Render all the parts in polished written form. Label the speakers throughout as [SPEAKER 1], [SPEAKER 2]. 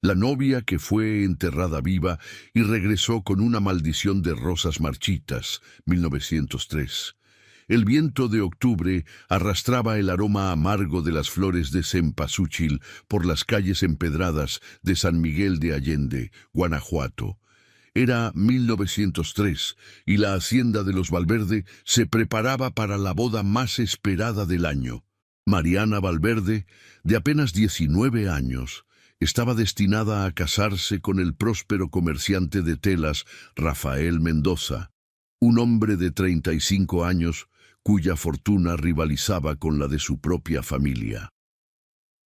[SPEAKER 1] La novia que fue enterrada viva y regresó con una maldición de rosas marchitas, 1903. El viento de octubre arrastraba el aroma amargo de las flores de cempasúchil por las calles empedradas de San Miguel de Allende, Guanajuato. Era 1903 y la hacienda de los Valverde se preparaba para la boda más esperada del año. Mariana Valverde, de apenas 19 años, estaba destinada a casarse con el próspero comerciante de telas Rafael Mendoza, un hombre de 35 años cuya fortuna rivalizaba con la de su propia familia.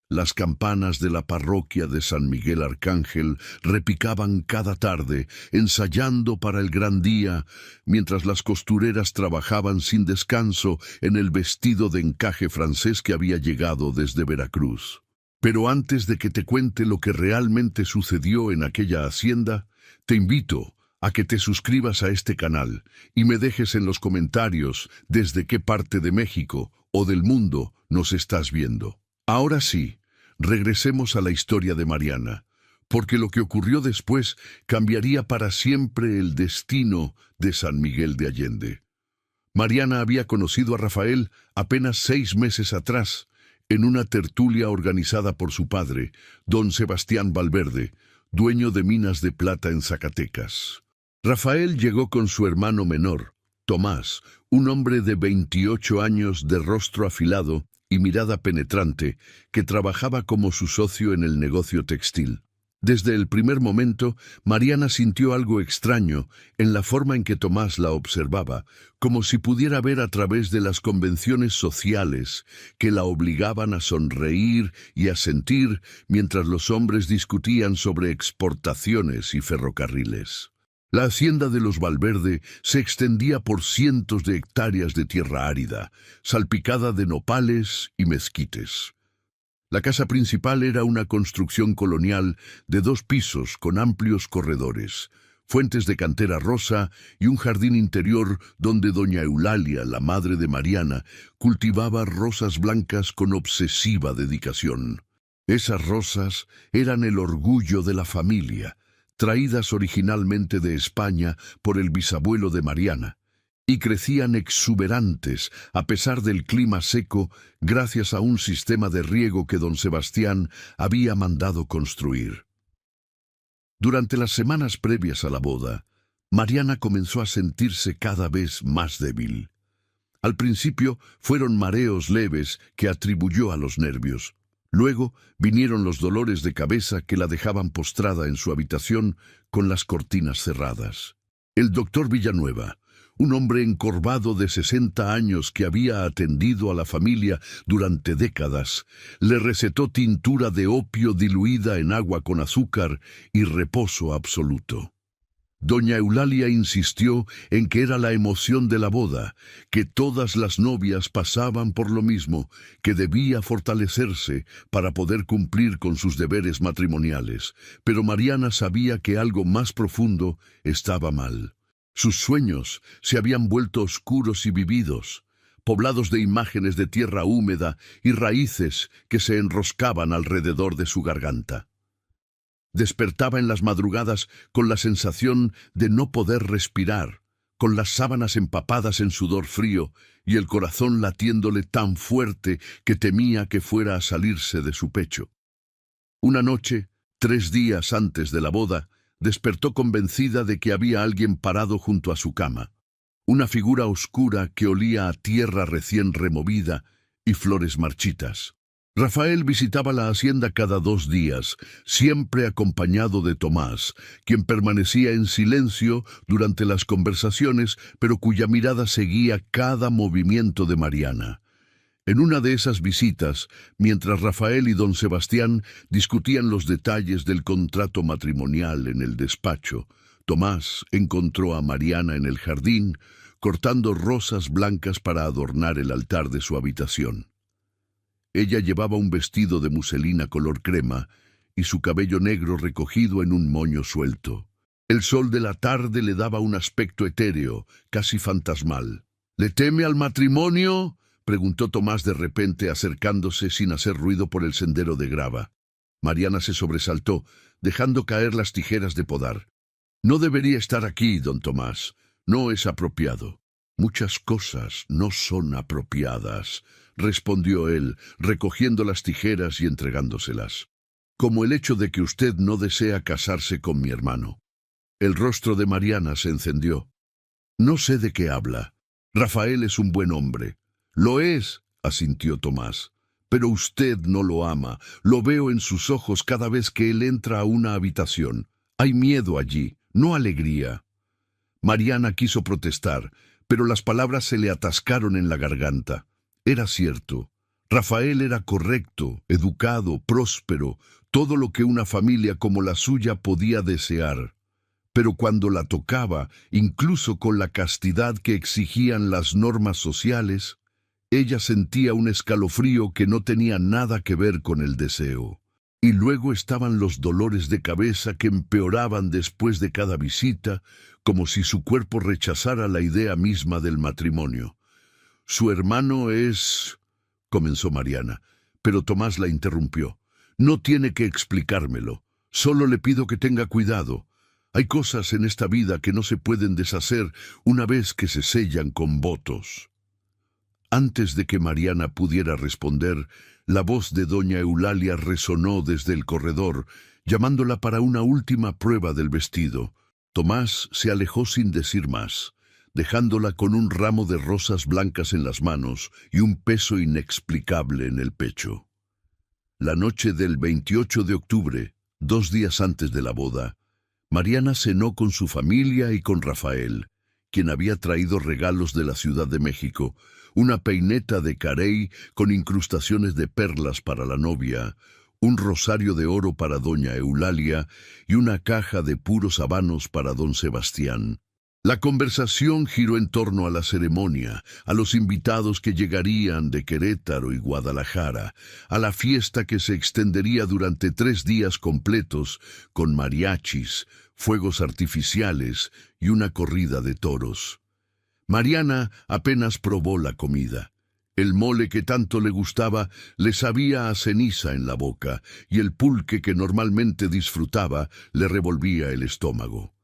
[SPEAKER 1] Las campanas de la parroquia de San Miguel Arcángel repicaban cada tarde, ensayando para el gran día, mientras las costureras trabajaban sin descanso en el vestido de encaje francés que había llegado desde Veracruz. Pero antes de que te cuente lo que realmente sucedió en aquella hacienda, te invito a que te suscribas a este canal y me dejes en los comentarios desde qué parte de México o del mundo nos estás viendo. Ahora sí, regresemos a la historia de Mariana, porque lo que ocurrió después cambiaría para siempre el destino de San Miguel de Allende. Mariana había conocido a Rafael apenas 6 meses atrás, en una tertulia organizada por su padre, don Sebastián Valverde, dueño de minas de plata en Zacatecas. Rafael llegó con su hermano menor, Tomás, un hombre de 28 años de rostro afilado y mirada penetrante, que trabajaba como su socio en el negocio textil. Desde el primer momento, Mariana sintió algo extraño en la forma en que Tomás la observaba, como si pudiera ver a través de las convenciones sociales que la obligaban a sonreír y a sentir mientras los hombres discutían sobre exportaciones y ferrocarriles. La hacienda de los Valverde se extendía por cientos de hectáreas de tierra árida, salpicada de nopales y mezquites. La casa principal era una construcción colonial de 2 pisos con amplios corredores, fuentes de cantera rosa y un jardín interior donde doña Eulalia, la madre de Mariana, cultivaba rosas blancas con obsesiva dedicación. Esas rosas eran el orgullo de la familia, traídas originalmente de España por el bisabuelo de Mariana, y crecían exuberantes a pesar del clima seco gracias a un sistema de riego que don Sebastián había mandado construir. Durante las semanas previas a la boda, Mariana comenzó a sentirse cada vez más débil. Al principio fueron mareos leves que atribuyó a los nervios. Luego vinieron los dolores de cabeza que la dejaban postrada en su habitación con las cortinas cerradas. El doctor Villanueva, un hombre encorvado de 60 años que había atendido a la familia durante décadas, le recetó tintura de opio diluida en agua con azúcar y reposo absoluto. Doña Eulalia insistió en que era la emoción de la boda, que todas las novias pasaban por lo mismo, que debía fortalecerse para poder cumplir con sus deberes matrimoniales, pero Mariana sabía que algo más profundo estaba mal. Sus sueños se habían vuelto oscuros y vividos, poblados de imágenes de tierra húmeda y raíces que se enroscaban alrededor de su garganta. Despertaba en las madrugadas con la sensación de no poder respirar, con las sábanas empapadas en sudor frío y el corazón latiéndole tan fuerte que temía que fuera a salirse de su pecho. Una noche, 3 días antes de la boda, despertó convencida de que había alguien parado junto a su cama, una figura oscura que olía a tierra recién removida y flores marchitas. Rafael visitaba la hacienda cada 2 días, siempre acompañado de Tomás, quien permanecía en silencio durante las conversaciones, pero cuya mirada seguía cada movimiento de Mariana. En una de esas visitas, mientras Rafael y don Sebastián discutían los detalles del contrato matrimonial en el despacho, Tomás encontró a Mariana en el jardín, cortando rosas blancas para adornar el altar de su habitación. Ella llevaba un vestido de muselina color crema y su cabello negro recogido en un moño suelto. El sol de la tarde le daba un aspecto etéreo, casi fantasmal. ¿Le teme al matrimonio?, preguntó Tomás de repente, acercándose sin hacer ruido por el sendero de grava. Mariana se sobresaltó, dejando caer las tijeras de podar. No debería estar aquí, don Tomás. No es apropiado. Muchas cosas no son apropiadas, respondió él, recogiendo las tijeras y entregándoselas. Como el hecho de que usted no desea casarse con mi hermano. El rostro de Mariana se encendió. No sé de qué habla. Rafael es un buen hombre. Lo es, asintió Tomás. Pero usted no lo ama. Lo veo en sus ojos cada vez que él entra a una habitación. Hay miedo allí, no alegría. Mariana quiso protestar, pero las palabras se le atascaron en la garganta. Era cierto. Rafael era correcto, educado, próspero, todo lo que una familia como la suya podía desear. Pero cuando la tocaba, incluso con la castidad que exigían las normas sociales, ella sentía un escalofrío que no tenía nada que ver con el deseo. Y luego estaban los dolores de cabeza que empeoraban después de cada visita, como si su cuerpo rechazara la idea misma del matrimonio. «Su hermano es...» comenzó Mariana, pero Tomás la interrumpió. «No tiene que explicármelo. Solo le pido que tenga cuidado. Hay cosas en esta vida que no se pueden deshacer una vez que se sellan con votos». Antes de que Mariana pudiera responder, la voz de doña Eulalia resonó desde el corredor, llamándola para una última prueba del vestido. Tomás se alejó sin decir más, dejándola con un ramo de rosas blancas en las manos y un peso inexplicable en el pecho. La noche del 28 de octubre, 2 días antes de la boda, Mariana cenó con su familia y con Rafael, quien había traído regalos de la Ciudad de México, una peineta de carey con incrustaciones de perlas para la novia, un rosario de oro para doña Eulalia y una caja de puros habanos para don Sebastián. La conversación giró en torno a la ceremonia, a los invitados que llegarían de Querétaro y Guadalajara, a la fiesta que se extendería durante 3 días completos, con mariachis, fuegos artificiales y una corrida de toros. Mariana apenas probó la comida. El mole que tanto le gustaba le sabía a ceniza en la boca, y el pulque que normalmente disfrutaba le revolvía el estómago.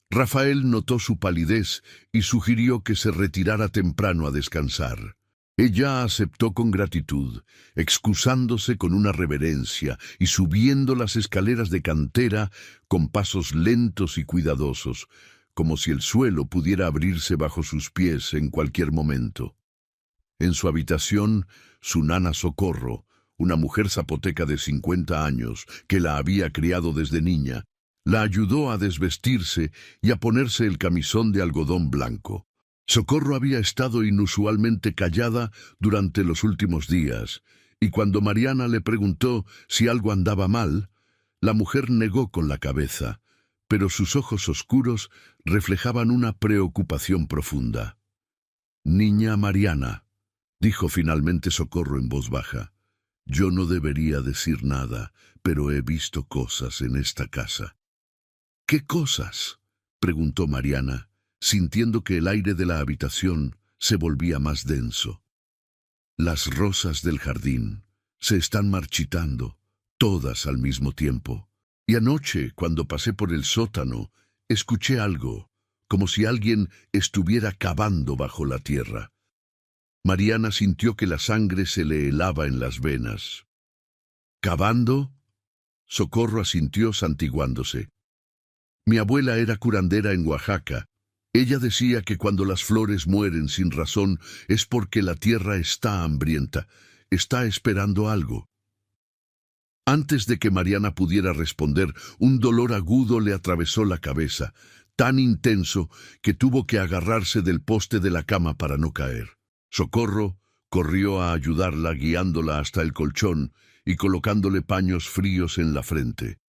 [SPEAKER 1] Rafael notó su palidez y sugirió que se retirara temprano a descansar. Ella aceptó con gratitud, excusándose con una reverencia y subiendo las escaleras de cantera con pasos lentos y cuidadosos, como si el suelo pudiera abrirse bajo sus pies en cualquier momento. En su habitación, su nana Socorro, una mujer zapoteca de 50 años que la había criado desde niña, la ayudó a desvestirse y a ponerse el camisón de algodón blanco. Socorro había estado inusualmente callada durante los últimos días, y cuando Mariana le preguntó si algo andaba mal, la mujer negó con la cabeza, pero sus ojos oscuros reflejaban una preocupación profunda. «Niña Mariana», dijo finalmente Socorro en voz baja, «yo no debería decir nada, pero he visto cosas en esta casa». «¿Qué cosas?», preguntó Mariana, sintiendo que el aire de la habitación se volvía más denso. «Las rosas del jardín se están marchitando, todas al mismo tiempo. Y anoche, cuando pasé por el sótano, escuché algo, como si alguien estuviera cavando bajo la tierra». Mariana sintió que la sangre se le helaba en las venas. «¿Cavando?», Socorro asintió santiguándose. «Mi abuela era curandera en Oaxaca. Ella decía que cuando las flores mueren sin razón es porque la tierra está hambrienta, está esperando algo». Antes de que Mariana pudiera responder, un dolor agudo le atravesó la cabeza, tan intenso que tuvo que agarrarse del poste de la cama para no caer. Socorro corrió a ayudarla guiándola hasta el colchón y colocándole paños fríos en la frente.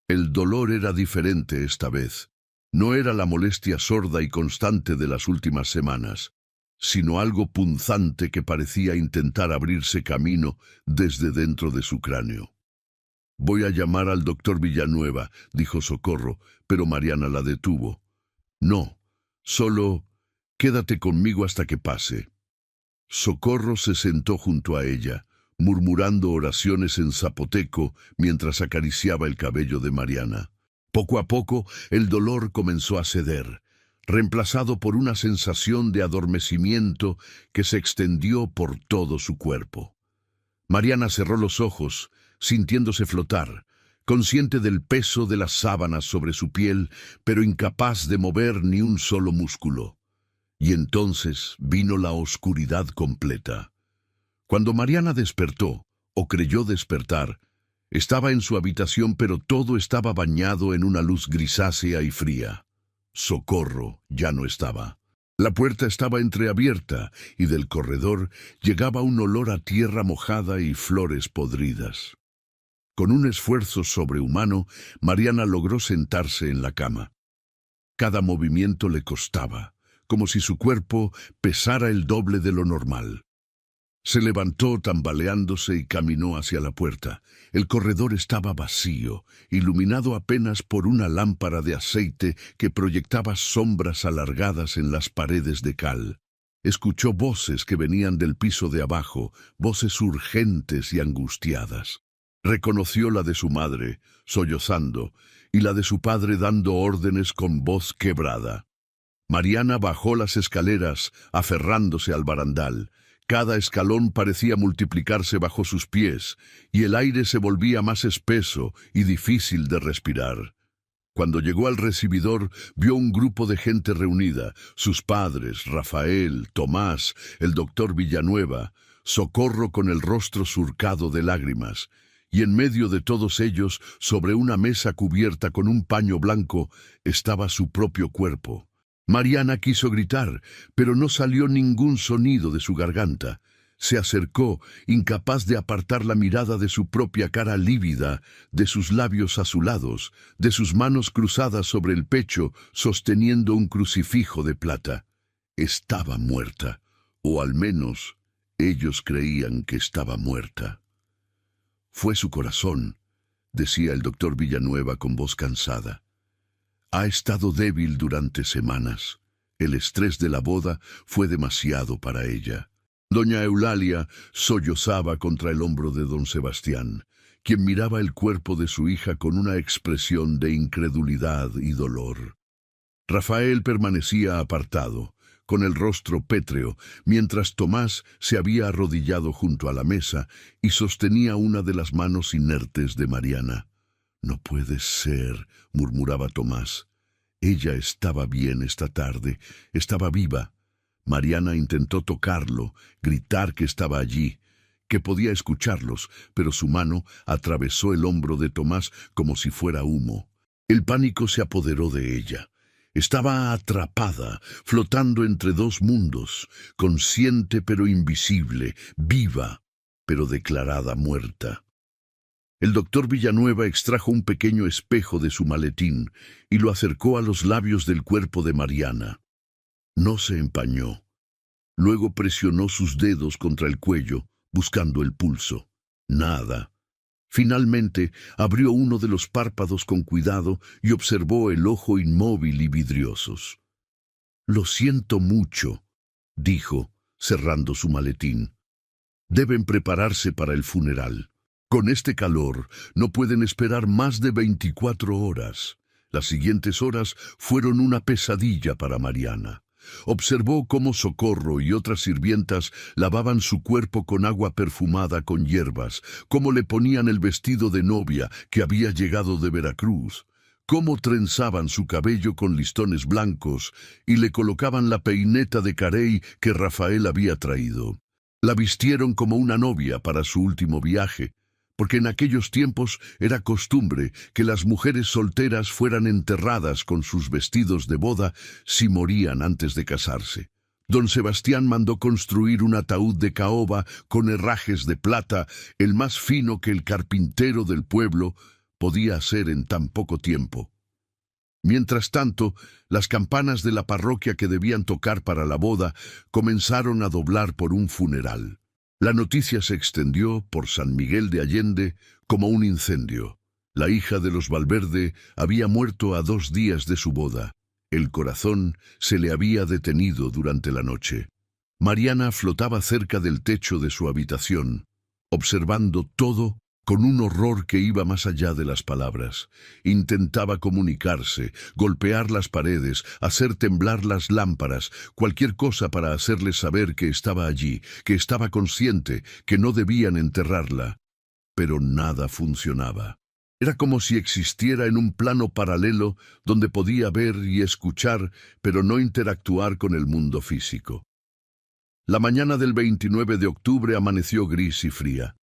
[SPEAKER 1] El dolor era diferente esta vez. No era la molestia sorda y constante de las últimas semanas, sino algo punzante que parecía intentar abrirse camino desde dentro de su cráneo. «Voy a llamar al doctor Villanueva», dijo Socorro, pero Mariana la detuvo. «No, solo quédate conmigo hasta que pase». Socorro se sentó junto a ella, murmurando oraciones en zapoteco mientras acariciaba el cabello de Mariana. Poco a poco, el dolor comenzó a ceder, reemplazado por una sensación de adormecimiento que se extendió por todo su cuerpo. Mariana cerró los ojos, sintiéndose flotar, consciente del peso de las sábanas sobre su piel, pero incapaz de mover ni un solo músculo. Y entonces vino la oscuridad completa. Cuando Mariana despertó, o creyó despertar, estaba en su habitación, pero todo estaba bañado en una luz grisácea y fría. Socorro ya no estaba. La puerta estaba entreabierta y del corredor llegaba un olor a tierra mojada y flores podridas. Con un esfuerzo sobrehumano, Mariana logró sentarse en la cama. Cada movimiento le costaba, como si su cuerpo pesara el doble de lo normal. Se levantó tambaleándose y caminó hacia la puerta. El corredor estaba vacío, iluminado apenas por una lámpara de aceite que proyectaba sombras alargadas en las paredes de cal. Escuchó voces que venían del piso de abajo, voces urgentes y angustiadas. Reconoció la de su madre, sollozando, y la de su padre dando órdenes con voz quebrada. Mariana bajó las escaleras, aferrándose al barandal. Cada escalón parecía multiplicarse bajo sus pies, y el aire se volvía más espeso y difícil de respirar. Cuando llegó al recibidor, vio un grupo de gente reunida, sus padres, Rafael, Tomás, el doctor Villanueva, Socorro con el rostro surcado de lágrimas, y en medio de todos ellos, sobre una mesa cubierta con un paño blanco, estaba su propio cuerpo. Mariana quiso gritar, pero no salió ningún sonido de su garganta. Se acercó, incapaz de apartar la mirada de su propia cara lívida, de sus labios azulados, de sus manos cruzadas sobre el pecho, sosteniendo un crucifijo de plata. Estaba muerta, o al menos ellos creían que estaba muerta. Fue su corazón, decía el doctor Villanueva con voz cansada. Ha estado débil durante semanas. El estrés de la boda fue demasiado para ella. Doña Eulalia sollozaba contra el hombro de don Sebastián, quien miraba el cuerpo de su hija con una expresión de incredulidad y dolor. Rafael permanecía apartado, con el rostro pétreo, mientras Tomás se había arrodillado junto a la mesa y sostenía una de las manos inertes de Mariana. «No puede ser», murmuraba Tomás. Ella estaba bien esta tarde, estaba viva. Mariana intentó tocarlo, gritar que estaba allí, que podía escucharlos, pero su mano atravesó el hombro de Tomás como si fuera humo. El pánico se apoderó de ella. Estaba atrapada, flotando entre dos mundos, consciente pero invisible, viva, pero declarada muerta. El doctor Villanueva extrajo un pequeño espejo de su maletín y lo acercó a los labios del cuerpo de Mariana. No se empañó. Luego presionó sus dedos contra el cuello, buscando el pulso. Nada. Finalmente abrió uno de los párpados con cuidado y observó el ojo inmóvil y vidriosos. «Lo siento mucho», dijo, cerrando su maletín. «Deben prepararse para el funeral. Con este calor no pueden esperar más de 24 horas. Las siguientes horas fueron una pesadilla para Mariana. Observó cómo Socorro y otras sirvientas lavaban su cuerpo con agua perfumada con hierbas, cómo le ponían el vestido de novia que había llegado de Veracruz, cómo trenzaban su cabello con listones blancos y le colocaban la peineta de carey que Rafael había traído. La vistieron como una novia para su último viaje, porque en aquellos tiempos era costumbre que las mujeres solteras fueran enterradas con sus vestidos de boda si morían antes de casarse. Don Sebastián mandó construir un ataúd de caoba con herrajes de plata, el más fino que el carpintero del pueblo podía hacer en tan poco tiempo. Mientras tanto, las campanas de la parroquia que debían tocar para la boda comenzaron a doblar por un funeral. La noticia se extendió por San Miguel de Allende como un incendio. La hija de los Valverde había muerto a 2 días de su boda. El corazón se le había detenido durante la noche. Mariana flotaba cerca del techo de su habitación. observando todo con un horror que iba más allá de las palabras. Intentaba comunicarse, golpear las paredes, hacer temblar las lámparas, cualquier cosa para hacerles saber que estaba allí, que estaba consciente, que no debían enterrarla. Pero nada funcionaba. Era como si existiera en un plano paralelo donde podía ver y escuchar, pero no interactuar con el mundo físico. La mañana del 29 de octubre amaneció gris y fría.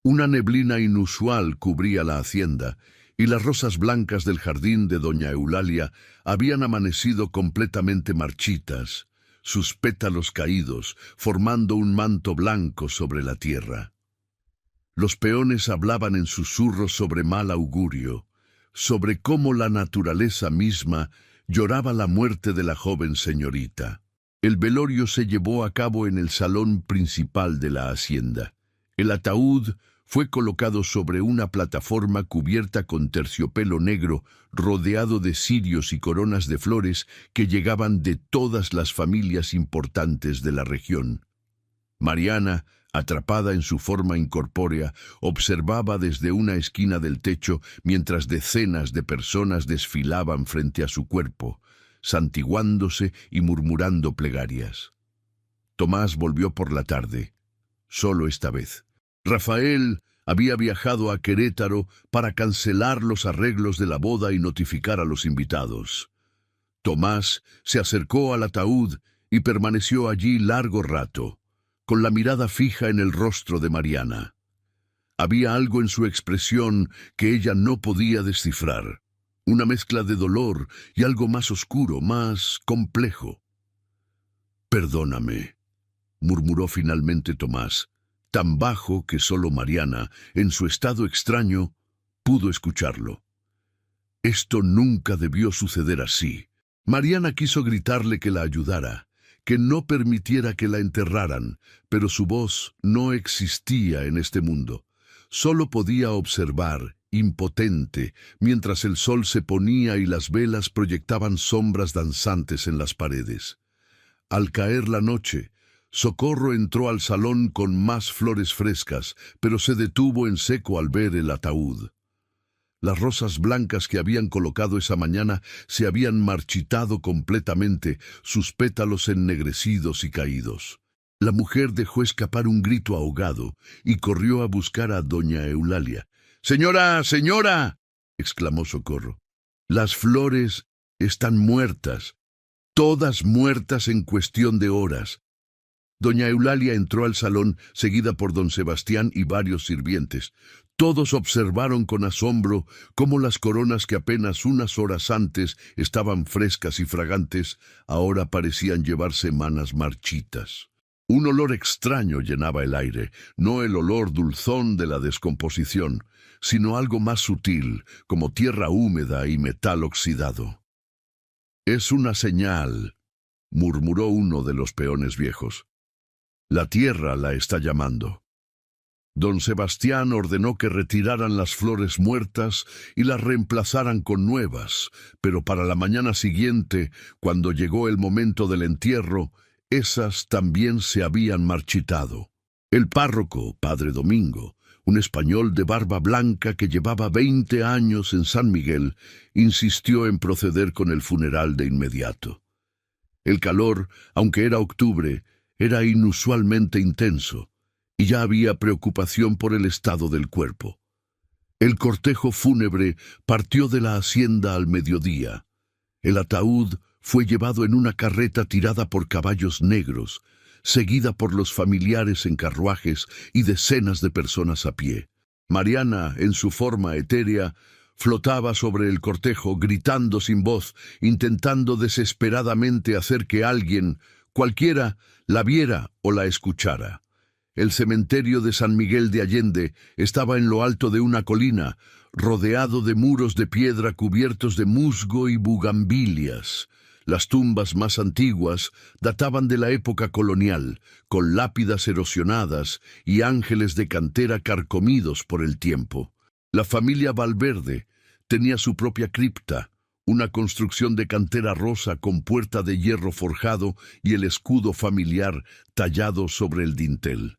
[SPEAKER 1] Una neblina inusual cubría la hacienda, y las rosas blancas del jardín de doña Eulalia habían amanecido completamente marchitas, sus pétalos caídos, formando un manto blanco sobre la tierra. Los peones hablaban en susurros sobre mal augurio, sobre cómo la naturaleza misma lloraba la muerte de la joven señorita. El velorio se llevó a cabo en el salón principal de la hacienda. El ataúd fue colocado sobre una plataforma cubierta con terciopelo negro, rodeado de cirios y coronas de flores que llegaban de todas las familias importantes de la región. Mariana, atrapada en su forma incorpórea, observaba desde una esquina del techo mientras decenas de personas desfilaban frente a su cuerpo, santiguándose y murmurando plegarias. Tomás volvió por la tarde, solo esta vez. Rafael había viajado a Querétaro para cancelar los arreglos de la boda y notificar a los invitados. Tomás se acercó al ataúd y permaneció allí largo rato, con la mirada fija en el rostro de Mariana. Había algo en su expresión que ella no podía descifrar, una mezcla de dolor y algo más oscuro, más complejo. «Perdóname», murmuró finalmente Tomás, tan bajo que solo Mariana, en su estado extraño, pudo escucharlo. Esto nunca debió suceder así. Mariana quiso gritarle que la ayudara, que no permitiera que la enterraran, pero su voz no existía en este mundo. Solo podía observar, impotente, mientras el sol se ponía y las velas proyectaban sombras danzantes en las paredes. Al caer la noche, Socorro entró al salón con más flores frescas, pero se detuvo en seco al ver el ataúd. Las rosas blancas que habían colocado esa mañana se habían marchitado completamente, sus pétalos ennegrecidos y caídos. La mujer dejó escapar un grito ahogado y corrió a buscar a doña Eulalia. «¡Señora, señora!», exclamó Socorro. «Las flores están muertas, todas muertas en cuestión de horas». Doña Eulalia entró al salón, seguida por don Sebastián y varios sirvientes. Todos observaron con asombro cómo las coronas que apenas unas horas antes estaban frescas y fragantes, ahora parecían llevar semanas marchitas. Un olor extraño llenaba el aire, no el olor dulzón de la descomposición, sino algo más sutil, como tierra húmeda y metal oxidado. «Es una señal», murmuró uno de los peones viejos. «La tierra la está llamando». Don Sebastián ordenó que retiraran las flores muertas y las reemplazaran con nuevas, pero para la mañana siguiente, cuando llegó el momento del entierro, esas también se habían marchitado. El párroco, padre Domingo, un español de barba blanca que llevaba 20 años en San Miguel, insistió en proceder con el funeral de inmediato. El calor, aunque era octubre, era inusualmente intenso, y ya había preocupación por el estado del cuerpo. El cortejo fúnebre partió de la hacienda al mediodía. El ataúd fue llevado en una carreta tirada por caballos negros, seguida por los familiares en carruajes y decenas de personas a pie. Mariana, en su forma etérea, flotaba sobre el cortejo, gritando sin voz, intentando desesperadamente hacer que alguien, cualquiera, la viera o la escuchara. El cementerio de San Miguel de Allende estaba en lo alto de una colina, rodeado de muros de piedra cubiertos de musgo y bugambilias. Las tumbas más antiguas databan de la época colonial, con lápidas erosionadas y ángeles de cantera carcomidos por el tiempo. La familia Valverde tenía su propia cripta, una construcción de cantera rosa con puerta de hierro forjado y el escudo familiar tallado sobre el dintel.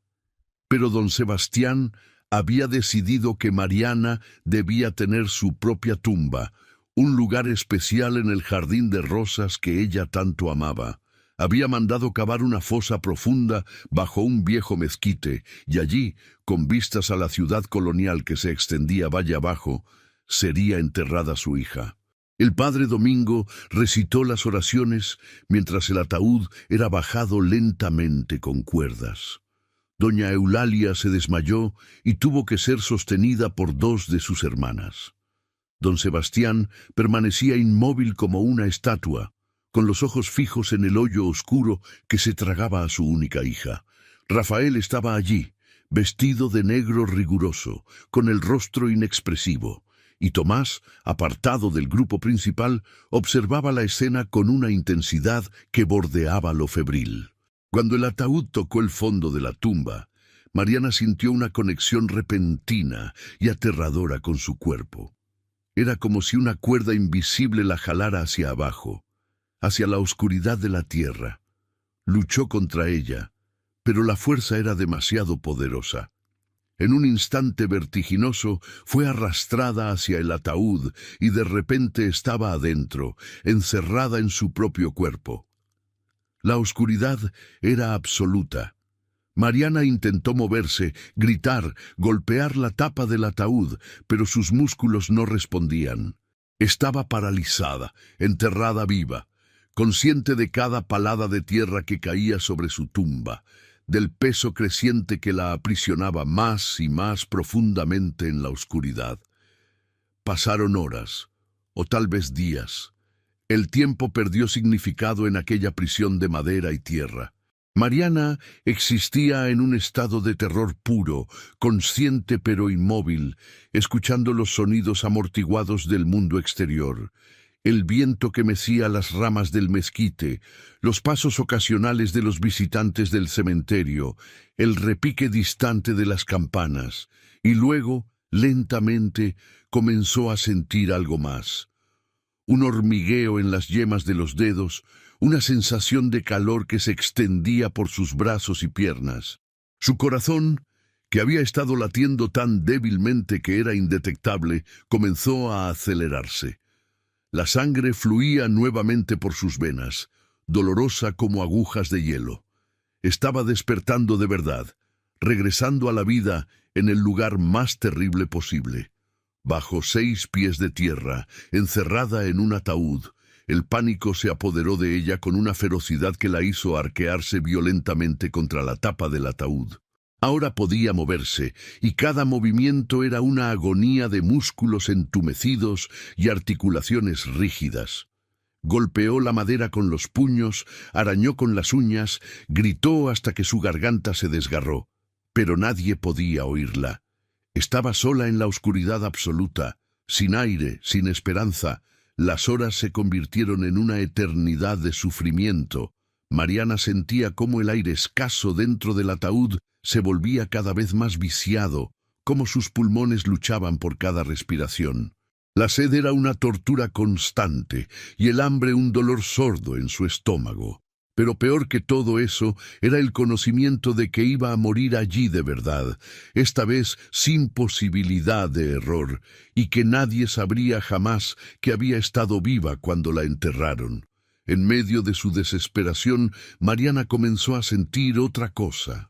[SPEAKER 1] Pero don Sebastián había decidido que Mariana debía tener su propia tumba, un lugar especial en el jardín de rosas que ella tanto amaba. Había mandado cavar una fosa profunda bajo un viejo mezquite, y allí, con vistas a la ciudad colonial que se extendía valle abajo, sería enterrada su hija. El padre Domingo recitó las oraciones mientras el ataúd era bajado lentamente con cuerdas. Doña Eulalia se desmayó y tuvo que ser sostenida por dos de sus hermanas. Don Sebastián permanecía inmóvil como una estatua, con los ojos fijos en el hoyo oscuro que se tragaba a su única hija. Rafael estaba allí, vestido de negro riguroso, con el rostro inexpresivo, y Tomás, apartado del grupo principal, observaba la escena con una intensidad que bordeaba lo febril. Cuando el ataúd tocó el fondo de la tumba, Mariana sintió una conexión repentina y aterradora con su cuerpo. Era como si una cuerda invisible la jalara hacia abajo, hacia la oscuridad de la tierra. Luchó contra ella, pero la fuerza era demasiado poderosa. En un instante vertiginoso fue arrastrada hacia el ataúd y de repente estaba adentro, encerrada en su propio cuerpo. La oscuridad era absoluta. Mariana intentó moverse, gritar, golpear la tapa del ataúd, pero sus músculos no respondían. Estaba paralizada, enterrada viva, consciente de cada palada de tierra que caía sobre su tumba, del peso creciente que la aprisionaba más y más profundamente en la oscuridad. Pasaron horas, o tal vez días. El tiempo perdió significado en aquella prisión de madera y tierra. Mariana existía en un estado de terror puro, consciente pero inmóvil, escuchando los sonidos amortiguados del mundo exterior. El viento que mecía las ramas del mezquite, los pasos ocasionales de los visitantes del cementerio, el repique distante de las campanas, y luego, lentamente, comenzó a sentir algo más. Un hormigueo en las yemas de los dedos, una sensación de calor que se extendía por sus brazos y piernas. Su corazón, que había estado latiendo tan débilmente que era indetectable, comenzó a acelerarse. La sangre fluía nuevamente por sus venas, dolorosa como agujas de hielo. Estaba despertando de verdad, regresando a la vida en el lugar más terrible posible. Bajo 6 pies de tierra, encerrada en un ataúd, el pánico se apoderó de ella con una ferocidad que la hizo arquearse violentamente contra la tapa del ataúd. Ahora podía moverse, y cada movimiento era una agonía de músculos entumecidos y articulaciones rígidas. Golpeó la madera con los puños, arañó con las uñas, gritó hasta que su garganta se desgarró, pero nadie podía oírla. Estaba sola en la oscuridad absoluta, sin aire, sin esperanza. Las horas se convirtieron en una eternidad de sufrimiento. Mariana sentía cómo el aire escaso dentro del ataúd se volvía cada vez más viciado, cómo sus pulmones luchaban por cada respiración. La sed era una tortura constante y el hambre un dolor sordo en su estómago. Pero peor que todo eso era el conocimiento de que iba a morir allí de verdad, esta vez sin posibilidad de error, y que nadie sabría jamás que había estado viva cuando la enterraron. En medio de su desesperación, Mariana comenzó a sentir otra cosa: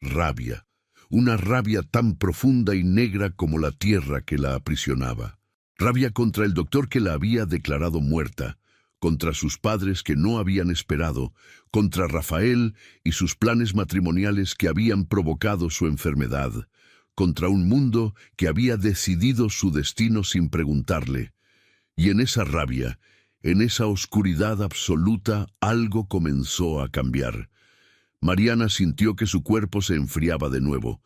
[SPEAKER 1] rabia, una rabia tan profunda y negra como la tierra que la aprisionaba. Rabia contra el doctor que la había declarado muerta, contra sus padres que no habían esperado, contra Rafael y sus planes matrimoniales que habían provocado su enfermedad, contra un mundo que había decidido su destino sin preguntarle. Y en esa rabia, en esa oscuridad absoluta, algo comenzó a cambiar. Mariana sintió que su cuerpo se enfriaba de nuevo,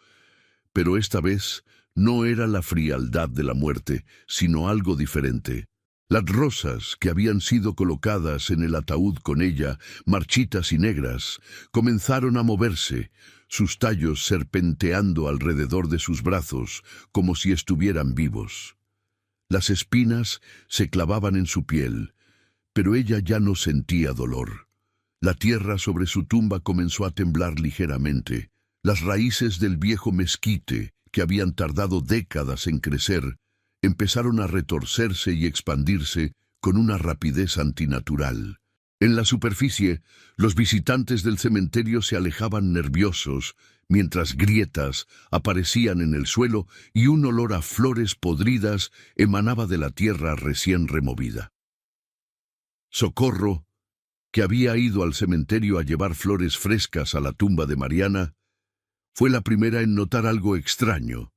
[SPEAKER 1] pero esta vez no era la frialdad de la muerte, sino algo diferente. Las rosas que habían sido colocadas en el ataúd con ella, marchitas y negras, comenzaron a moverse, sus tallos serpenteando alrededor de sus brazos como si estuvieran vivos. Las espinas se clavaban en su piel, pero ella ya no sentía dolor. La tierra sobre su tumba comenzó a temblar ligeramente. Las raíces del viejo mezquite, que habían tardado décadas en crecer, empezaron a retorcerse y expandirse con una rapidez antinatural. En la superficie, los visitantes del cementerio se alejaban nerviosos, mientras grietas aparecían en el suelo y un olor a flores podridas emanaba de la tierra recién removida. Socorro, que había ido al cementerio a llevar flores frescas a la tumba de Mariana, fue la primera en notar algo extraño.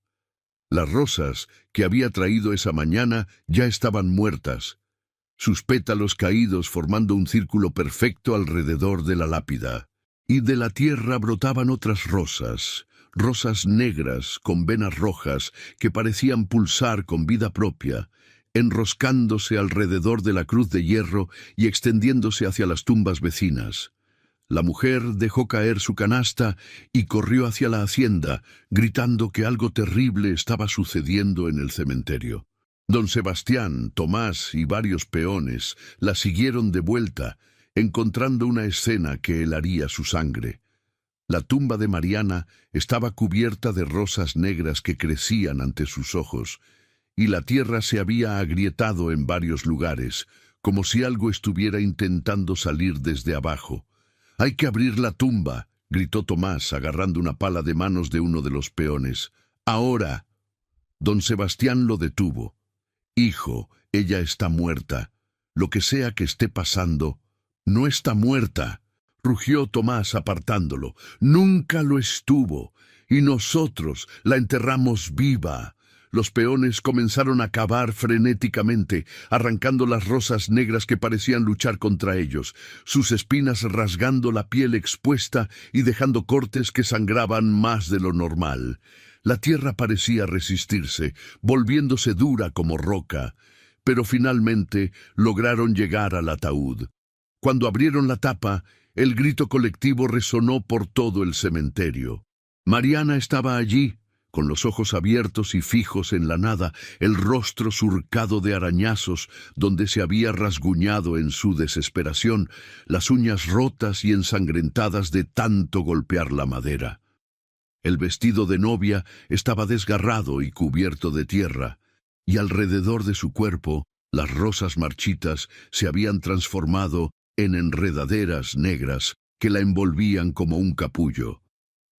[SPEAKER 1] Las rosas que había traído esa mañana ya estaban muertas, sus pétalos caídos formando un círculo perfecto alrededor de la lápida. Y de la tierra brotaban otras rosas, rosas negras con venas rojas que parecían pulsar con vida propia, enroscándose alrededor de la cruz de hierro y extendiéndose hacia las tumbas vecinas. La mujer dejó caer su canasta y corrió hacia la hacienda, gritando que algo terrible estaba sucediendo en el cementerio. Don Sebastián, Tomás y varios peones la siguieron de vuelta, encontrando una escena que helaría su sangre. La tumba de Mariana estaba cubierta de rosas negras que crecían ante sus ojos, y la tierra se había agrietado en varios lugares, como si algo estuviera intentando salir desde abajo. «¡Hay que abrir la tumba!», gritó Tomás, agarrando una pala de manos de uno de los peones. «¡Ahora!». Don Sebastián lo detuvo. «Hijo, ella está muerta. Lo que sea que esté pasando, no está muerta», rugió Tomás apartándolo. «Nunca lo estuvo, y nosotros la enterramos viva». Los peones comenzaron a cavar frenéticamente, arrancando las rosas negras que parecían luchar contra ellos, sus espinas rasgando la piel expuesta y dejando cortes que sangraban más de lo normal. La tierra parecía resistirse, volviéndose dura como roca, pero finalmente lograron llegar al ataúd. Cuando abrieron la tapa, el grito colectivo resonó por todo el cementerio. Mariana estaba allí, con los ojos abiertos y fijos en la nada, el rostro surcado de arañazos donde se había rasguñado en su desesperación, las uñas rotas y ensangrentadas de tanto golpear la madera. El vestido de novia estaba desgarrado y cubierto de tierra, y alrededor de su cuerpo, las rosas marchitas se habían transformado en enredaderas negras que la envolvían como un capullo.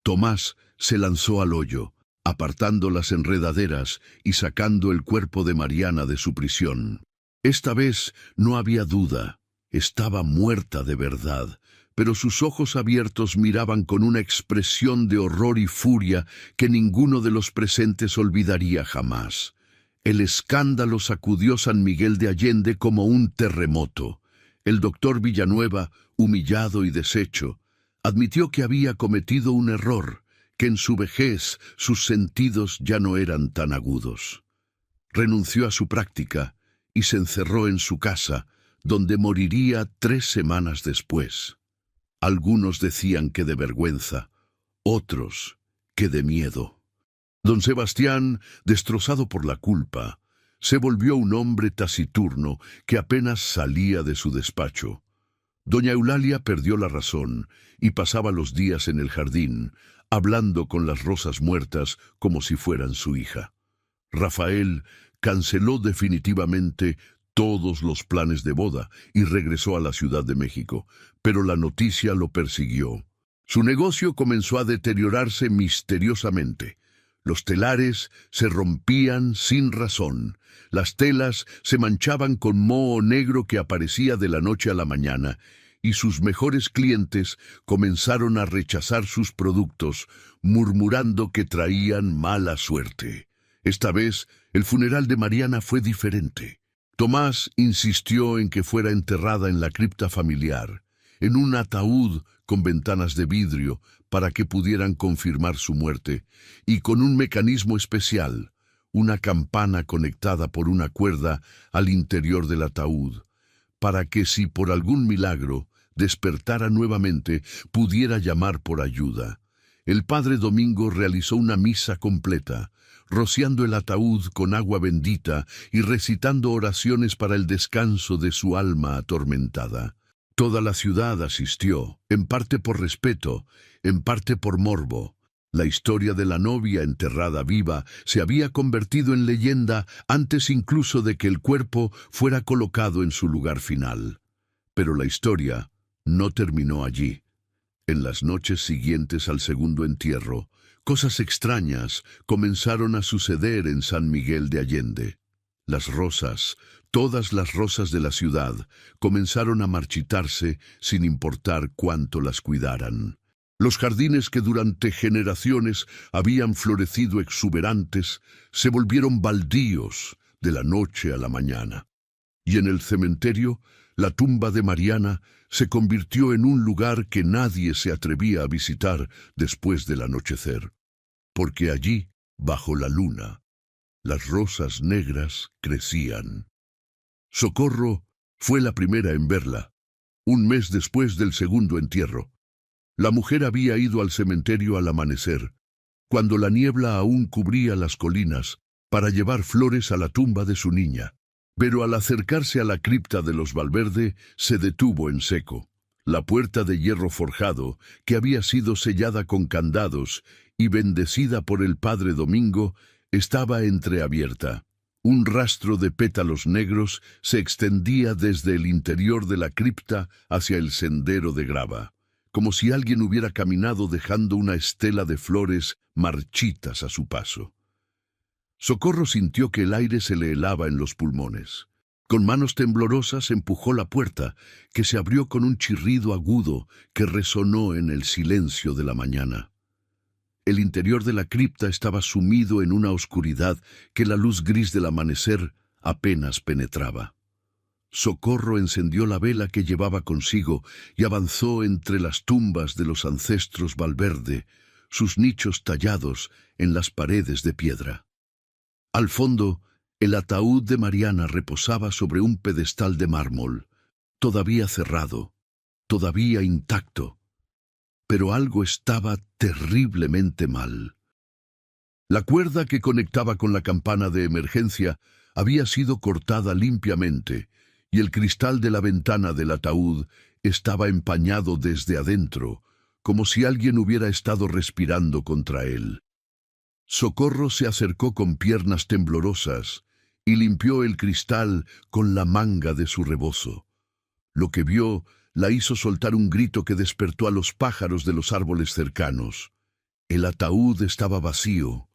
[SPEAKER 1] Tomás se lanzó al hoyo, apartando las enredaderas y sacando el cuerpo de Mariana de su prisión. Esta vez no había duda, estaba muerta de verdad, pero sus ojos abiertos miraban con una expresión de horror y furia que ninguno de los presentes olvidaría jamás. El escándalo sacudió San Miguel de Allende como un terremoto. El doctor Villanueva, humillado y deshecho, admitió que había cometido un error, que en su vejez sus sentidos ya no eran tan agudos. Renunció a su práctica y se encerró en su casa, donde moriría 3 semanas después. Algunos decían que de vergüenza, otros que de miedo. Don Sebastián, destrozado por la culpa, se volvió un hombre taciturno que apenas salía de su despacho. Doña Eulalia perdió la razón y pasaba los días en el jardín, hablando con las rosas muertas como si fueran su hija. Rafael canceló definitivamente todos los planes de boda y regresó a la Ciudad de México, pero la noticia lo persiguió. Su negocio comenzó a deteriorarse misteriosamente. Los telares se rompían sin razón, las telas se manchaban con moho negro que aparecía de la noche a la mañana, y sus mejores clientes comenzaron a rechazar sus productos, murmurando que traían mala suerte. Esta vez, el funeral de Mariana fue diferente. Tomás insistió en que fuera enterrada en la cripta familiar, en un ataúd con ventanas de vidrio para que pudieran confirmar su muerte, y con un mecanismo especial, una campana conectada por una cuerda al interior del ataúd, para que si por algún milagro despertara nuevamente, pudiera llamar por ayuda. El padre Domingo realizó una misa completa, rociando el ataúd con agua bendita y recitando oraciones para el descanso de su alma atormentada. Toda la ciudad asistió, en parte por respeto, en parte por morbo. La historia de la novia enterrada viva se había convertido en leyenda antes incluso de que el cuerpo fuera colocado en su lugar final. Pero la historia no terminó allí. En las noches siguientes al segundo entierro, cosas extrañas comenzaron a suceder en San Miguel de Allende. Las rosas, todas las rosas de la ciudad, comenzaron a marchitarse sin importar cuánto las cuidaran. Los jardines que durante generaciones habían florecido exuberantes se volvieron baldíos de la noche a la mañana. Y en el cementerio, la tumba de Mariana se convirtió en un lugar que nadie se atrevía a visitar después del anochecer, porque allí, bajo la luna, las rosas negras crecían. Socorro fue la primera en verla, un mes después del segundo entierro. La mujer había ido al cementerio al amanecer, cuando la niebla aún cubría las colinas, para llevar flores a la tumba de su niña. Pero al acercarse a la cripta de los Valverde, se detuvo en seco. La puerta de hierro forjado, que había sido sellada con candados y bendecida por el padre Domingo, estaba entreabierta. Un rastro de pétalos negros se extendía desde el interior de la cripta hacia el sendero de grava, como si alguien hubiera caminado dejando una estela de flores marchitas a su paso. Socorro sintió que el aire se le helaba en los pulmones. Con manos temblorosas empujó la puerta, que se abrió con un chirrido agudo que resonó en el silencio de la mañana. El interior de la cripta estaba sumido en una oscuridad que la luz gris del amanecer apenas penetraba. Socorro encendió la vela que llevaba consigo y avanzó entre las tumbas de los ancestros Valverde, sus nichos tallados en las paredes de piedra. Al fondo, el ataúd de Mariana reposaba sobre un pedestal de mármol, todavía cerrado, todavía intacto. Pero algo estaba terriblemente mal. La cuerda que conectaba con la campana de emergencia había sido cortada limpiamente, y el cristal de la ventana del ataúd estaba empañado desde adentro, como si alguien hubiera estado respirando contra él. Socorro se acercó con piernas temblorosas y limpió el cristal con la manga de su rebozo. Lo que vio la hizo soltar un grito que despertó a los pájaros de los árboles cercanos. El ataúd estaba vacío.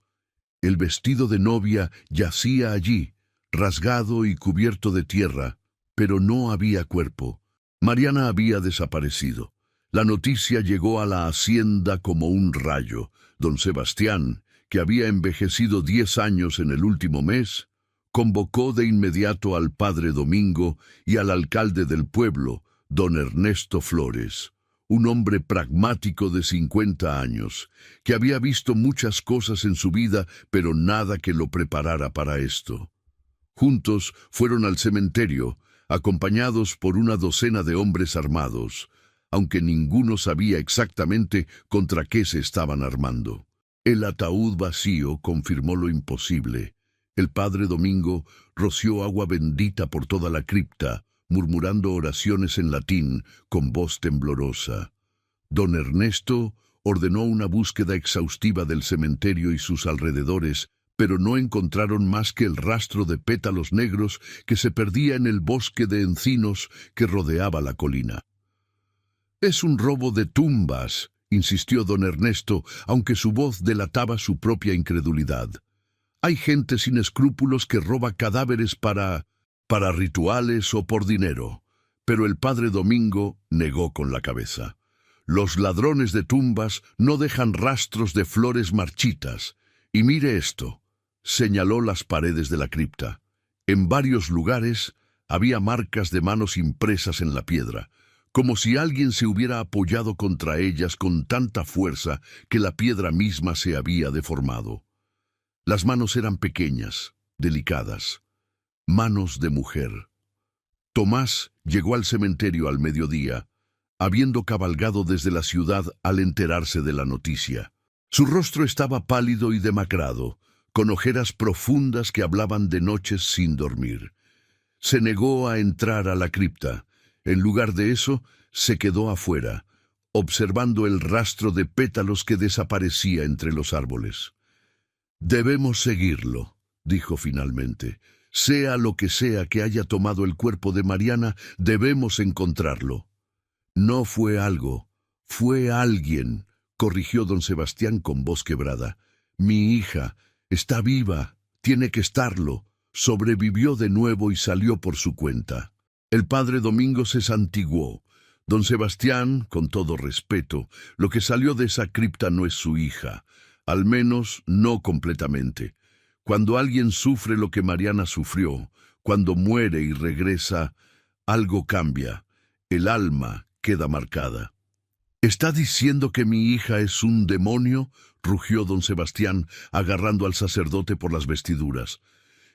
[SPEAKER 1] El vestido de novia yacía allí, rasgado y cubierto de tierra, pero no había cuerpo. Mariana había desaparecido. La noticia llegó a la hacienda como un rayo. Don Sebastián, que había envejecido 10 años en el último mes, convocó de inmediato al padre Domingo y al alcalde del pueblo, don Ernesto Flores, un hombre pragmático de 50 años, que había visto muchas cosas en su vida, pero nada que lo preparara para esto. Juntos fueron al cementerio, acompañados por una docena de hombres armados, aunque ninguno sabía exactamente contra qué se estaban armando. El ataúd vacío confirmó lo imposible. El padre Domingo roció agua bendita por toda la cripta, murmurando oraciones en latín con voz temblorosa. Don Ernesto ordenó una búsqueda exhaustiva del cementerio y sus alrededores, pero no encontraron más que el rastro de pétalos negros que se perdía en el bosque de encinos que rodeaba la colina. «Es un robo de tumbas», insistió don Ernesto, aunque su voz delataba su propia incredulidad. «Hay gente sin escrúpulos que roba cadáveres para rituales o por dinero». Pero el padre Domingo negó con la cabeza. «Los ladrones de tumbas no dejan rastros de flores marchitas. Y mire esto», señaló las paredes de la cripta. En varios lugares había marcas de manos impresas en la piedra, como si alguien se hubiera apoyado contra ellas con tanta fuerza que la piedra misma se había deformado. Las manos eran pequeñas, delicadas, manos de mujer. Tomás llegó al cementerio al mediodía, habiendo cabalgado desde la ciudad al enterarse de la noticia. Su rostro estaba pálido y demacrado, con ojeras profundas que hablaban de noches sin dormir. Se negó a entrar a la cripta. En lugar de eso, se quedó afuera, observando el rastro de pétalos que desaparecía entre los árboles. «Debemos seguirlo», dijo finalmente. «Sea lo que sea que haya tomado el cuerpo de Mariana, debemos encontrarlo». «No fue algo, fue alguien», corrigió don Sebastián con voz quebrada. «Mi hija está viva, tiene que estarlo. Sobrevivió de nuevo y salió por su cuenta». El padre Domingo se santiguó. Don Sebastián, con todo respeto, lo que salió de esa cripta no es su hija, al menos no completamente. Cuando alguien sufre lo que Mariana sufrió, cuando muere y regresa, algo cambia, el alma queda marcada. «¿Está diciendo que mi hija es un demonio?», rugió don Sebastián, agarrando al sacerdote por las vestiduras.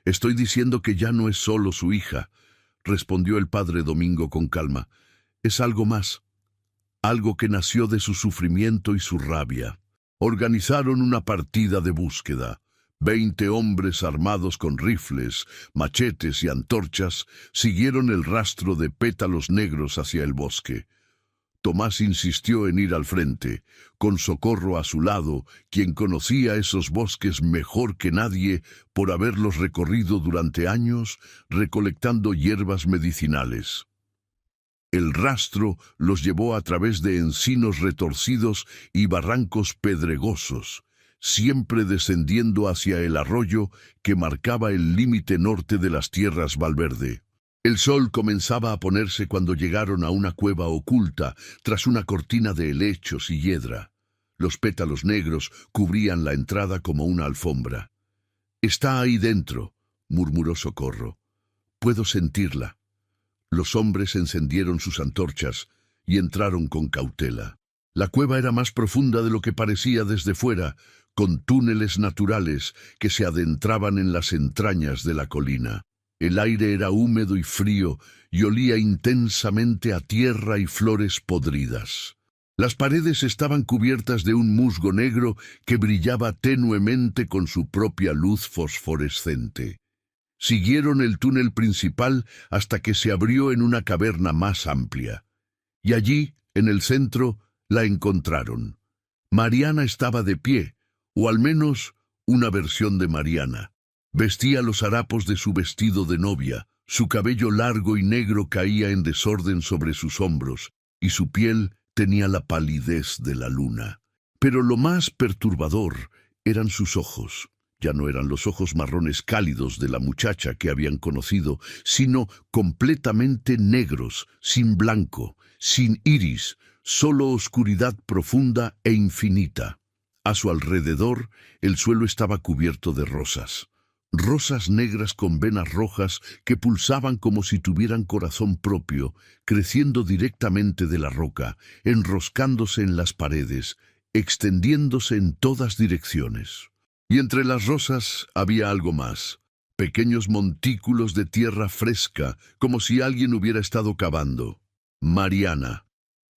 [SPEAKER 1] «Estoy diciendo que ya no es solo su hija», respondió el padre Domingo con calma. «Es algo más, algo que nació de su sufrimiento y su rabia». Organizaron una partida de búsqueda. 20 hombres armados con rifles, machetes y antorchas siguieron el rastro de pétalos negros hacia el bosque. Tomás insistió en ir al frente, con Socorro a su lado, quien conocía esos bosques mejor que nadie por haberlos recorrido durante años recolectando hierbas medicinales. El rastro los llevó a través de encinos retorcidos y barrancos pedregosos, siempre descendiendo hacia el arroyo que marcaba el límite norte de las tierras Valverde. El sol comenzaba a ponerse cuando llegaron a una cueva oculta tras una cortina de helechos y hiedra. Los pétalos negros cubrían la entrada como una alfombra. «Está ahí dentro», murmuró Socorro. «Puedo sentirla». Los hombres encendieron sus antorchas y entraron con cautela. La cueva era más profunda de lo que parecía desde fuera, con túneles naturales que se adentraban en las entrañas de la colina. El aire era húmedo y frío y olía intensamente a tierra y flores podridas. Las paredes estaban cubiertas de un musgo negro que brillaba tenuemente con su propia luz fosforescente. Siguieron el túnel principal hasta que se abrió en una caverna más amplia. Y allí, en el centro, la encontraron. Mariana estaba de pie, o al menos una versión de Mariana. Vestía los harapos de su vestido de novia, su cabello largo y negro caía en desorden sobre sus hombros, y su piel tenía la palidez de la luna. Pero lo más perturbador eran sus ojos. Ya no eran los ojos marrones cálidos de la muchacha que habían conocido, sino completamente negros, sin blanco, sin iris, solo oscuridad profunda e infinita. A su alrededor, el suelo estaba cubierto de rosas. Rosas negras con venas rojas que pulsaban como si tuvieran corazón propio, creciendo directamente de la roca, enroscándose en las paredes, extendiéndose en todas direcciones. Y entre las rosas había algo más, pequeños montículos de tierra fresca, como si alguien hubiera estado cavando. «Mariana»,